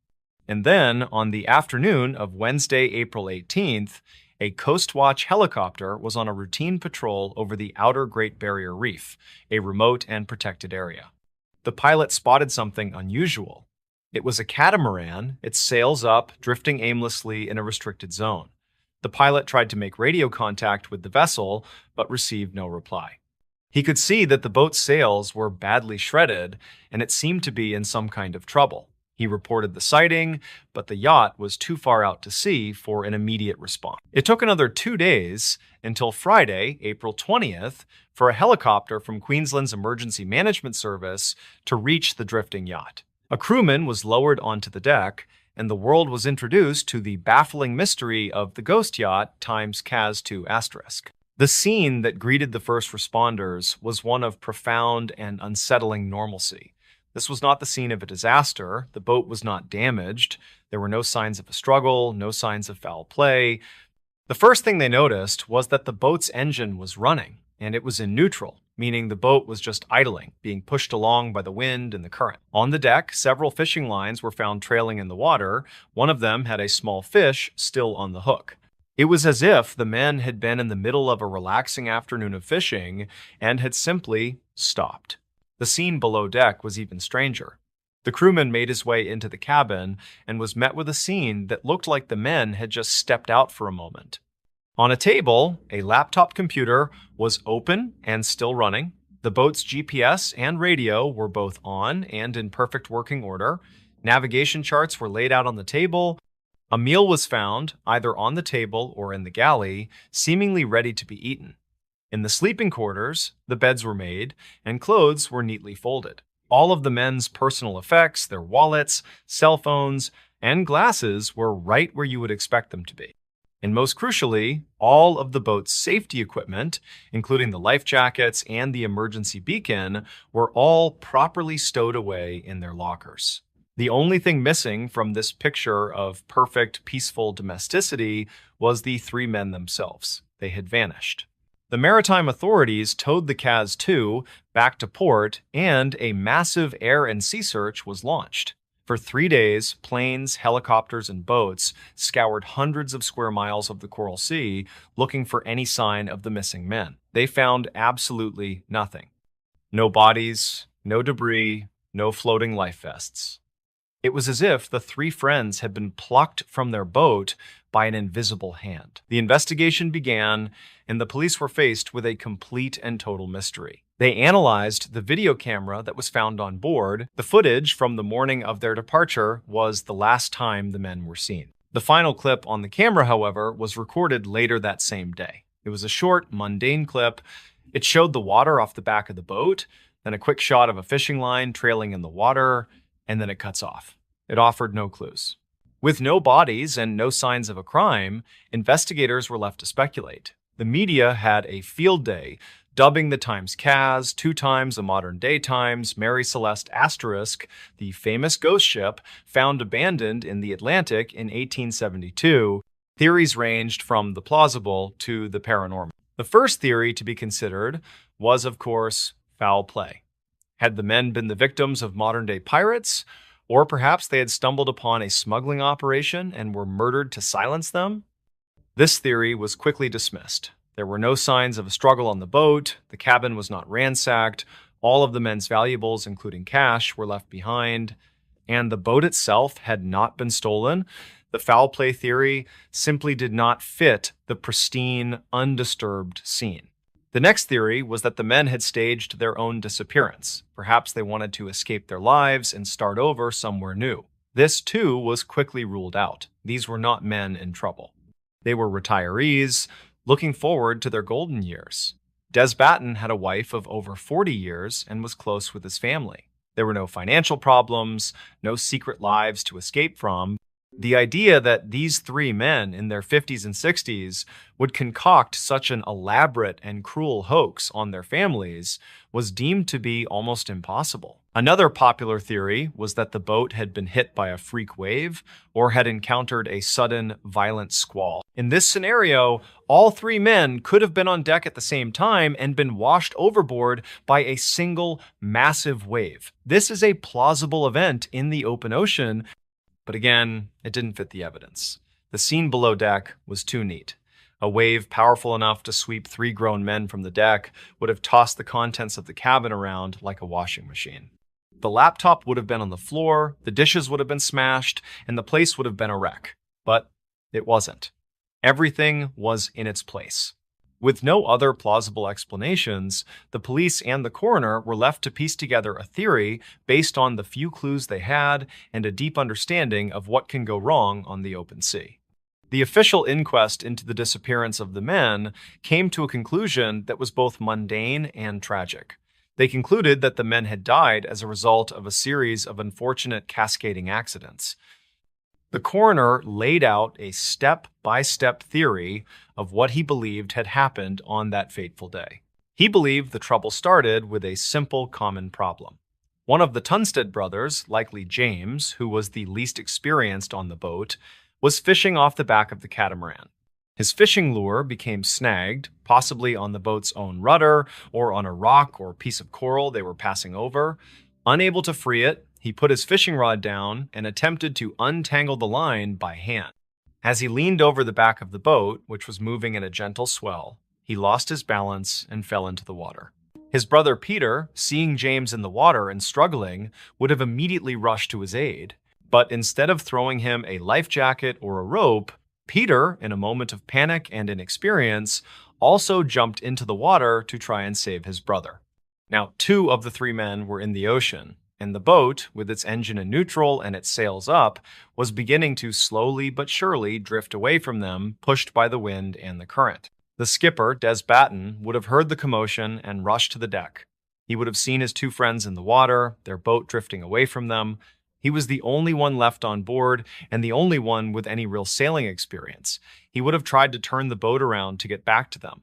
And then, on the afternoon of Wednesday, April 18th, a Coast Watch helicopter was on a routine patrol over the outer Great Barrier Reef, a remote and protected area. The pilot spotted something unusual. It was a catamaran, its sails up, drifting aimlessly in a restricted zone. The pilot tried to make radio contact with the vessel, but received no reply. He could see that the boat's sails were badly shredded, and it seemed to be in some kind of trouble. He reported the sighting, but the yacht was too far out to sea for an immediate response. It took another 2 days until Friday, April 20th, for a helicopter from Queensland's Emergency Management Service to reach the drifting yacht. A crewman was lowered onto the deck, and the world was introduced to the baffling mystery of the ghost yacht times Caz 2 asterisk. The scene that greeted the first responders was one of profound and unsettling normalcy. This was not the scene of a disaster. The boat was not damaged. There were no signs of a struggle, no signs of foul play. The first thing they noticed was that the boat's engine was running, and it was in neutral, meaning the boat was just idling, being pushed along by the wind and the current. On the deck, several fishing lines were found trailing in the water. One of them had a small fish still on the hook. It was as if the men had been in the middle of a relaxing afternoon of fishing and had simply stopped. The scene below deck was even stranger. The crewman made his way into the cabin and was met with a scene that looked like the men had just stepped out for a moment. On a table, a laptop computer was open and still running. The boat's GPS and radio were both on and in perfect working order. Navigation charts were laid out on the table. A meal was found, either on the table or in the galley, seemingly ready to be eaten. In the sleeping quarters, the beds were made, and clothes were neatly folded. All of the men's personal effects, their wallets, cell phones, and glasses were right where you would expect them to be. And most crucially, all of the boat's safety equipment, including the life jackets and the emergency beacon, were all properly stowed away in their lockers. The only thing missing from this picture of perfect, peaceful domesticity was the three men themselves. They had vanished. The maritime authorities towed the Caz 2 back to port, and a massive air and sea search was launched. For 3 days, planes, helicopters, and boats scoured hundreds of square miles of the Coral Sea looking for any sign of the missing men. They found absolutely nothing. No bodies, no debris, no floating life vests. It was as if the three friends had been plucked from their boat by an invisible hand. The investigation began, and the police were faced with a complete and total mystery. They analyzed the video camera that was found on board. The footage from the morning of their departure was the last time the men were seen. The final clip on the camera, however, was recorded later that same day. It was a short, mundane clip. It showed the water off the back of the boat, then a quick shot of a fishing line trailing in the water, and then it cuts off. It offered no clues. With no bodies and no signs of a crime, investigators were left to speculate. The media had a field day, dubbing the Times Kaz, 2 times a modern-day Times, Mary Celeste Asterisk, the famous ghost ship found abandoned in the Atlantic in 1872. Theories ranged from the plausible to the paranormal. The first theory to be considered was, of course, foul play. Had the men been the victims of modern-day pirates, or perhaps they had stumbled upon a smuggling operation and were murdered to silence them? This theory was quickly dismissed. There were no signs of a struggle on the boat, the cabin was not ransacked, all of the men's valuables, including cash, were left behind, and the boat itself had not been stolen. The foul play theory simply did not fit the pristine, undisturbed scene. The next theory was that the men had staged their own disappearance. Perhaps they wanted to escape their lives and start over somewhere new. This, too, was quickly ruled out. These were not men in trouble. They were retirees, looking forward to their golden years. Des Batten had a wife of over 40 years and was close with his family. There were no financial problems, no secret lives to escape from. The idea that these 3 men in their 50s and 60s would concoct such an elaborate and cruel hoax on their families was deemed to be almost impossible. Another popular theory was that the boat had been hit by a freak wave or had encountered a sudden, violent squall. In this scenario, all 3 men could have been on deck at the same time and been washed overboard by a single, massive wave. This is a plausible event in the open ocean, but again, it didn't fit the evidence. The scene below deck was too neat. A wave powerful enough to sweep 3 grown men from the deck would have tossed the contents of the cabin around like a washing machine. The laptop would have been on the floor, the dishes would have been smashed, and the place would have been a wreck. But it wasn't. Everything was in its place. With no other plausible explanations, the police and the coroner were left to piece together a theory based on the few clues they had and a deep understanding of what can go wrong on the open sea. The official inquest into the disappearance of the men came to a conclusion that was both mundane and tragic. They concluded that the men had died as a result of a series of unfortunate cascading accidents. The coroner laid out a step-by-step theory of what he believed had happened on that fateful day. He believed the trouble started with a simple common problem. One of the Tunstead brothers, likely James, who was the least experienced on the boat, was fishing off the back of the catamaran. His fishing lure became snagged, possibly on the boat's own rudder or on a rock or piece of coral they were passing over. Unable to free it, he put his fishing rod down and attempted to untangle the line by hand. As he leaned over the back of the boat, which was moving in a gentle swell, he lost his balance and fell into the water. His brother Peter, seeing James in the water and struggling, would have immediately rushed to his aid. But instead of throwing him a life jacket or a rope, Peter, in a moment of panic and inexperience, also jumped into the water to try and save his brother. Now, 2 of the 3 men were in the ocean, and the boat, with its engine in neutral and its sails up, was beginning to slowly but surely drift away from them, pushed by the wind and the current. The skipper, Des Batten, would have heard the commotion and rushed to the deck. He would have seen his 2 friends in the water, their boat drifting away from them. He was the only one left on board and the only one with any real sailing experience. He would have tried to turn the boat around to get back to them.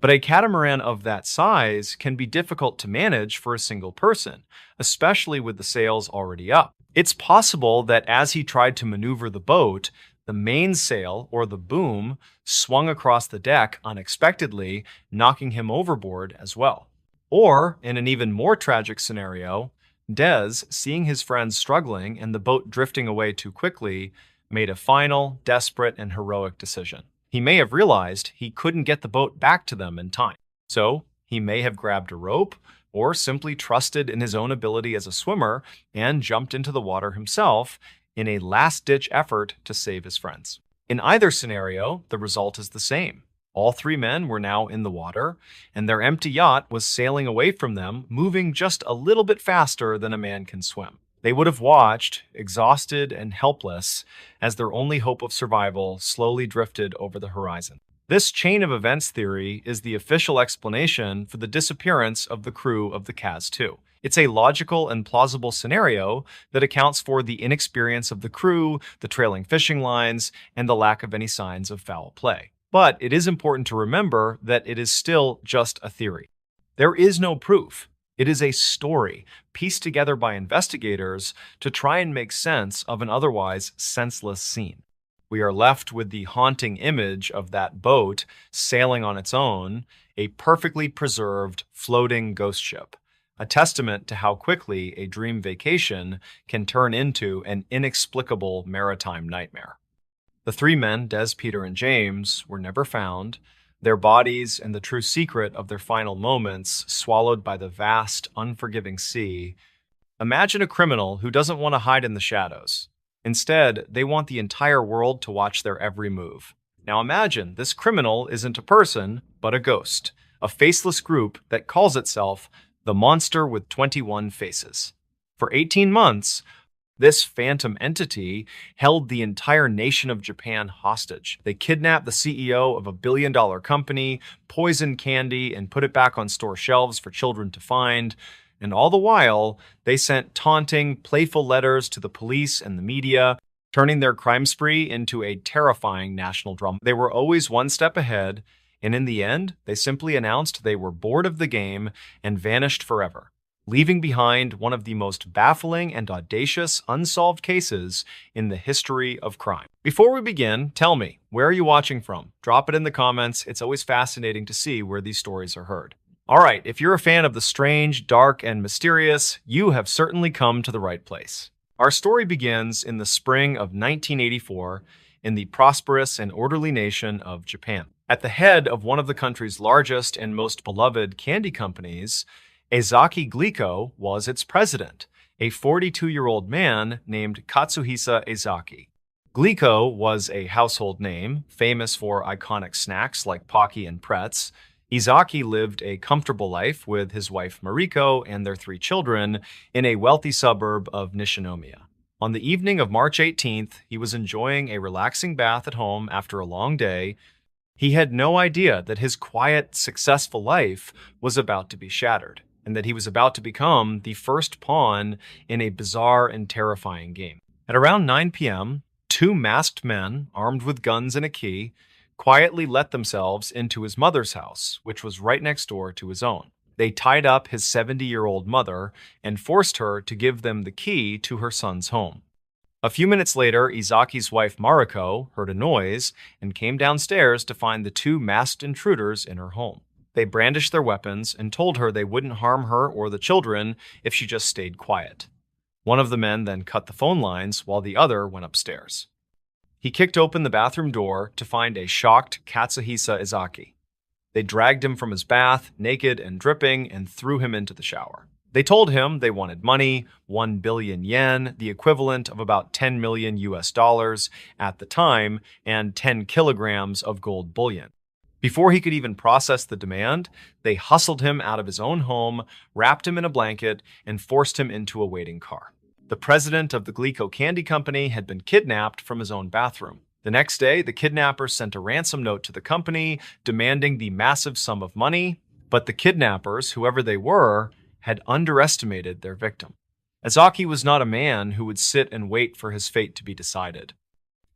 But a catamaran of that size can be difficult to manage for a single person, especially with the sails already up. It's possible that as he tried to maneuver the boat, the mainsail, or the boom, swung across the deck unexpectedly, knocking him overboard as well. Or, in an even more tragic scenario, Des, seeing his friends struggling and the boat drifting away too quickly, made a final, desperate, and heroic decision. He may have realized he couldn't get the boat back to them in time. So, he may have grabbed a rope, or simply trusted in his own ability as a swimmer and jumped into the water himself in a last-ditch effort to save his friends. In either scenario, the result is the same. All three men were now in the water, and their empty yacht was sailing away from them, moving just a little bit faster than a man can swim. They would have watched, exhausted and helpless, as their only hope of survival slowly drifted over the horizon. This chain of events theory is the official explanation for the disappearance of the crew of the Kaz-2. It's a logical and plausible scenario that accounts for the inexperience of the crew, the trailing fishing lines, and the lack of any signs of foul play. But it is important to remember that it is still just a theory. There is no proof. It is a story pieced together by investigators to try and make sense of an otherwise senseless scene. We are left with the haunting image of that boat sailing on its own, a perfectly preserved floating ghost ship, a testament to how quickly a dream vacation can turn into an inexplicable maritime nightmare. The three men, Des, Peter, and James, were never found, their bodies and the true secret of their final moments swallowed by the vast, unforgiving sea. Imagine a criminal who doesn't want to hide in the shadows. Instead, they want the entire world to watch their every move. Now imagine this criminal isn't a person, but a ghost, a faceless group that calls itself the Monster with 21 Faces. For 18 months, this phantom entity held the entire nation of Japan hostage. They kidnapped the CEO of a billion-dollar company, poisoned candy, and put it back on store shelves for children to find. And all the while, they sent taunting, playful letters to the police and the media, turning their crime spree into a terrifying national drama. They were always one step ahead, and in the end, they simply announced they were bored of the game and vanished forever, leaving behind one of the most baffling and audacious unsolved cases in the history of crime. Before we begin, tell me, where are you watching from? Drop it in the comments. It's always fascinating to see where these stories are heard. All right, if you're a fan of the strange, dark, and mysterious, you have certainly come to the right place. Our story begins in the spring of 1984 in the prosperous and orderly nation of Japan. At the head of one of the country's largest and most beloved candy companies, Ezaki Glico was its president, a 42-year-old man named Katsuhisa Ezaki. Glico was a household name, famous for iconic snacks like Pocky and Pretz. Ezaki lived a comfortable life with his wife Mariko and their three children in a wealthy suburb of Nishinomiya. On the evening of March 18th, he was enjoying a relaxing bath at home after a long day. He had no idea that his quiet, successful life was about to be shattered, and that he was about to become the first pawn in a bizarre and terrifying game. At around 9 p.m., two masked men, armed with guns and a key, quietly let themselves into his mother's house, which was right next door to his own. They tied up his 70-year-old mother and forced her to give them the key to her son's home. A few minutes later, Ezaki's wife Mariko heard a noise and came downstairs to find the two masked intruders in her home. They brandished their weapons and told her they wouldn't harm her or the children if she just stayed quiet. One of the men then cut the phone lines while the other went upstairs. He kicked open the bathroom door to find a shocked Katsuhisa Ezaki. They dragged him from his bath, naked and dripping, and threw him into the shower. They told him they wanted money, 1 billion yen, the equivalent of about 10 million US dollars at the time, and 10 kilograms of gold bullion. Before he could even process the demand, they hustled him out of his own home, wrapped him in a blanket, and forced him into a waiting car. The president of the Glico Candy Company had been kidnapped from his own bathroom. The next day, the kidnappers sent a ransom note to the company demanding the massive sum of money, but the kidnappers, whoever they were, had underestimated their victim. Ezaki was not a man who would sit and wait for his fate to be decided.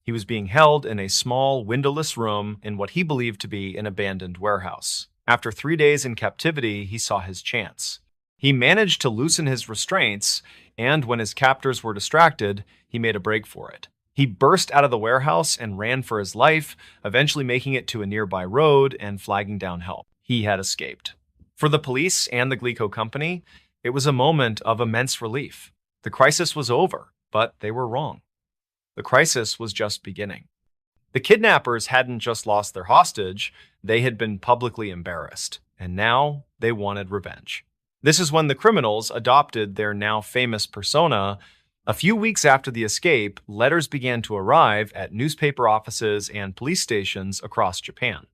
He was being held in a small, windowless room in what he believed to be an abandoned warehouse. After 3 days in captivity, he saw his chance. He managed to loosen his restraints, and when his captors were distracted, he made a break for it. He burst out of the warehouse and ran for his life, eventually making it to a nearby road and flagging down help. He had escaped. For the police and the Glico Company, it was a moment of immense relief. The crisis was over, but they were wrong. The crisis was just beginning. The kidnappers hadn't just lost their hostage, they had been publicly embarrassed, and now they wanted revenge. This is when the criminals adopted their now famous persona. A few weeks after the escape, letters began to arrive at newspaper offices and police stations across Japan.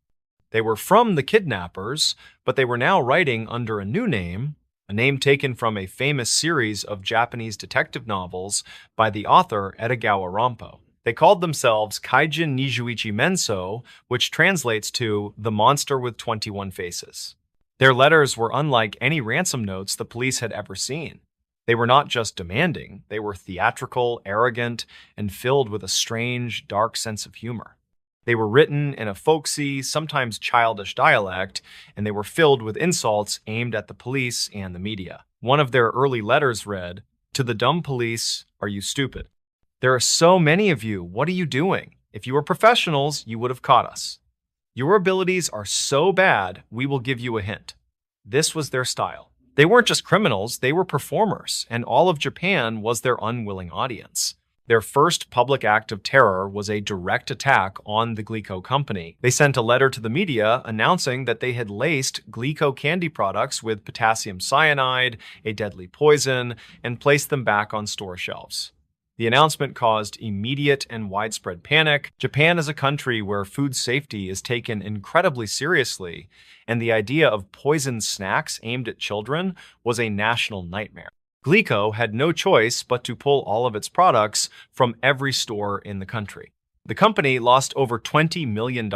They were from the kidnappers, but they were now writing under a new name, a name taken from a famous series of Japanese detective novels by the author Edogawa Rampo. They called themselves Kaijin Nijuichi Menso, which translates to the monster with 21 faces. Their letters were unlike any ransom notes the police had ever seen. They were not just demanding, they were theatrical, arrogant, and filled with a strange, dark sense of humor. They were written in a folksy, sometimes childish dialect, and they were filled with insults aimed at the police and the media. One of their early letters read, "To the dumb police, are you stupid? There are so many of you, what are you doing? If you were professionals, you would have caught us. Your abilities are so bad, we will give you a hint." This was their style. They weren't just criminals, they were performers, and all of Japan was their unwilling audience. Their first public act of terror was a direct attack on the Glico company. They sent a letter to the media announcing that they had laced Glico candy products with potassium cyanide, a deadly poison, and placed them back on store shelves. The announcement caused immediate and widespread panic. Japan is a country where food safety is taken incredibly seriously, and the idea of poisoned snacks aimed at children was a national nightmare. Glico had no choice but to pull all of its products from every store in the country. The company lost over $20 million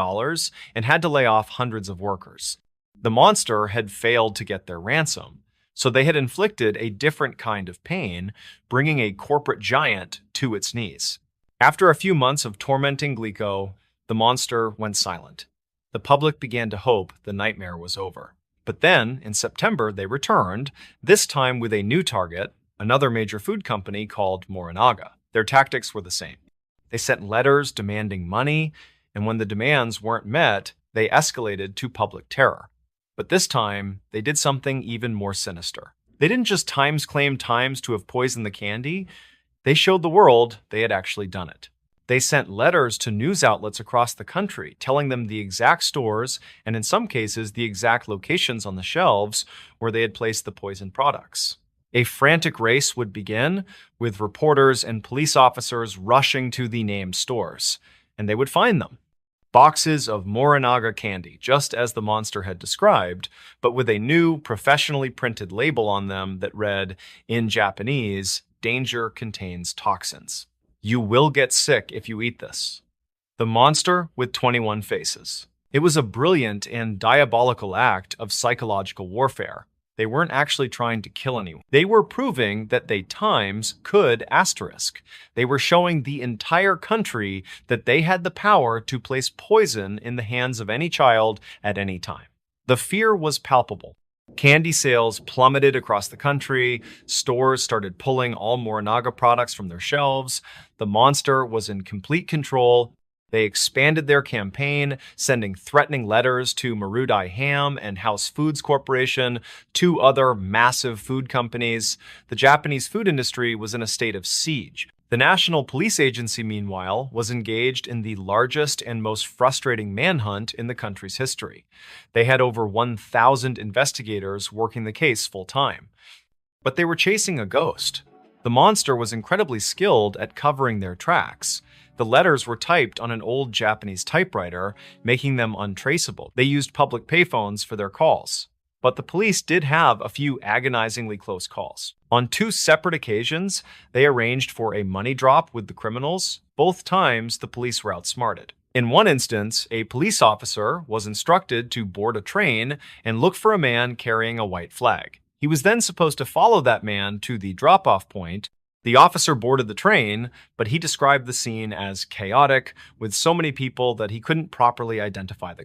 and had to lay off hundreds of workers. The monster had failed to get their ransom, so they had inflicted a different kind of pain, bringing a corporate giant to its knees. After a few months of tormenting Glico, the monster went silent. The public began to hope the nightmare was over. But then, in September, they returned, this time with a new target, another major food company called Morinaga. Their tactics were the same. They sent letters demanding money, and when the demands weren't met, they escalated to public terror. But this time, they did something even more sinister. They didn't just claim times to have poisoned the candy, they showed the world they had actually done it. They sent letters to news outlets across the country, telling them the exact stores, and in some cases, the exact locations on the shelves where they had placed the poisoned products. A frantic race would begin, with reporters and police officers rushing to the named stores, and they would find them. Boxes of Morinaga candy, just as the monster had described, but with a new, professionally printed label on them that read, in Japanese, "Danger contains toxins. You will get sick if you eat this." The monster with 21 faces. It was a brilliant and diabolical act of psychological warfare. They weren't actually trying to kill anyone. They were proving that they times could asterisk. They were showing the entire country that they had the power to place poison in the hands of any child at any time. The fear was palpable. Candy sales plummeted across the country. Stores started pulling all Morinaga products from their shelves. The monster was in complete control. They expanded their campaign, sending threatening letters to Marudai Ham and House Foods Corporation, two other massive food companies. The Japanese food industry was in a state of siege. The National Police Agency, meanwhile, was engaged in the largest and most frustrating manhunt in the country's history. They had over 1,000 investigators working the case full-time. But they were chasing a ghost. The monster was incredibly skilled at covering their tracks. The letters were typed on an old Japanese typewriter, making them untraceable. They used public payphones for their calls. But the police did have a few agonizingly close calls. On two separate occasions, they arranged for a money drop with the criminals. Both times, the police were outsmarted. In one instance, a police officer was instructed to board a train and look for a man carrying a white flag. He was then supposed to follow that man to the drop-off point. The officer boarded the train, but he described the scene as chaotic, with so many people that he couldn't properly identify the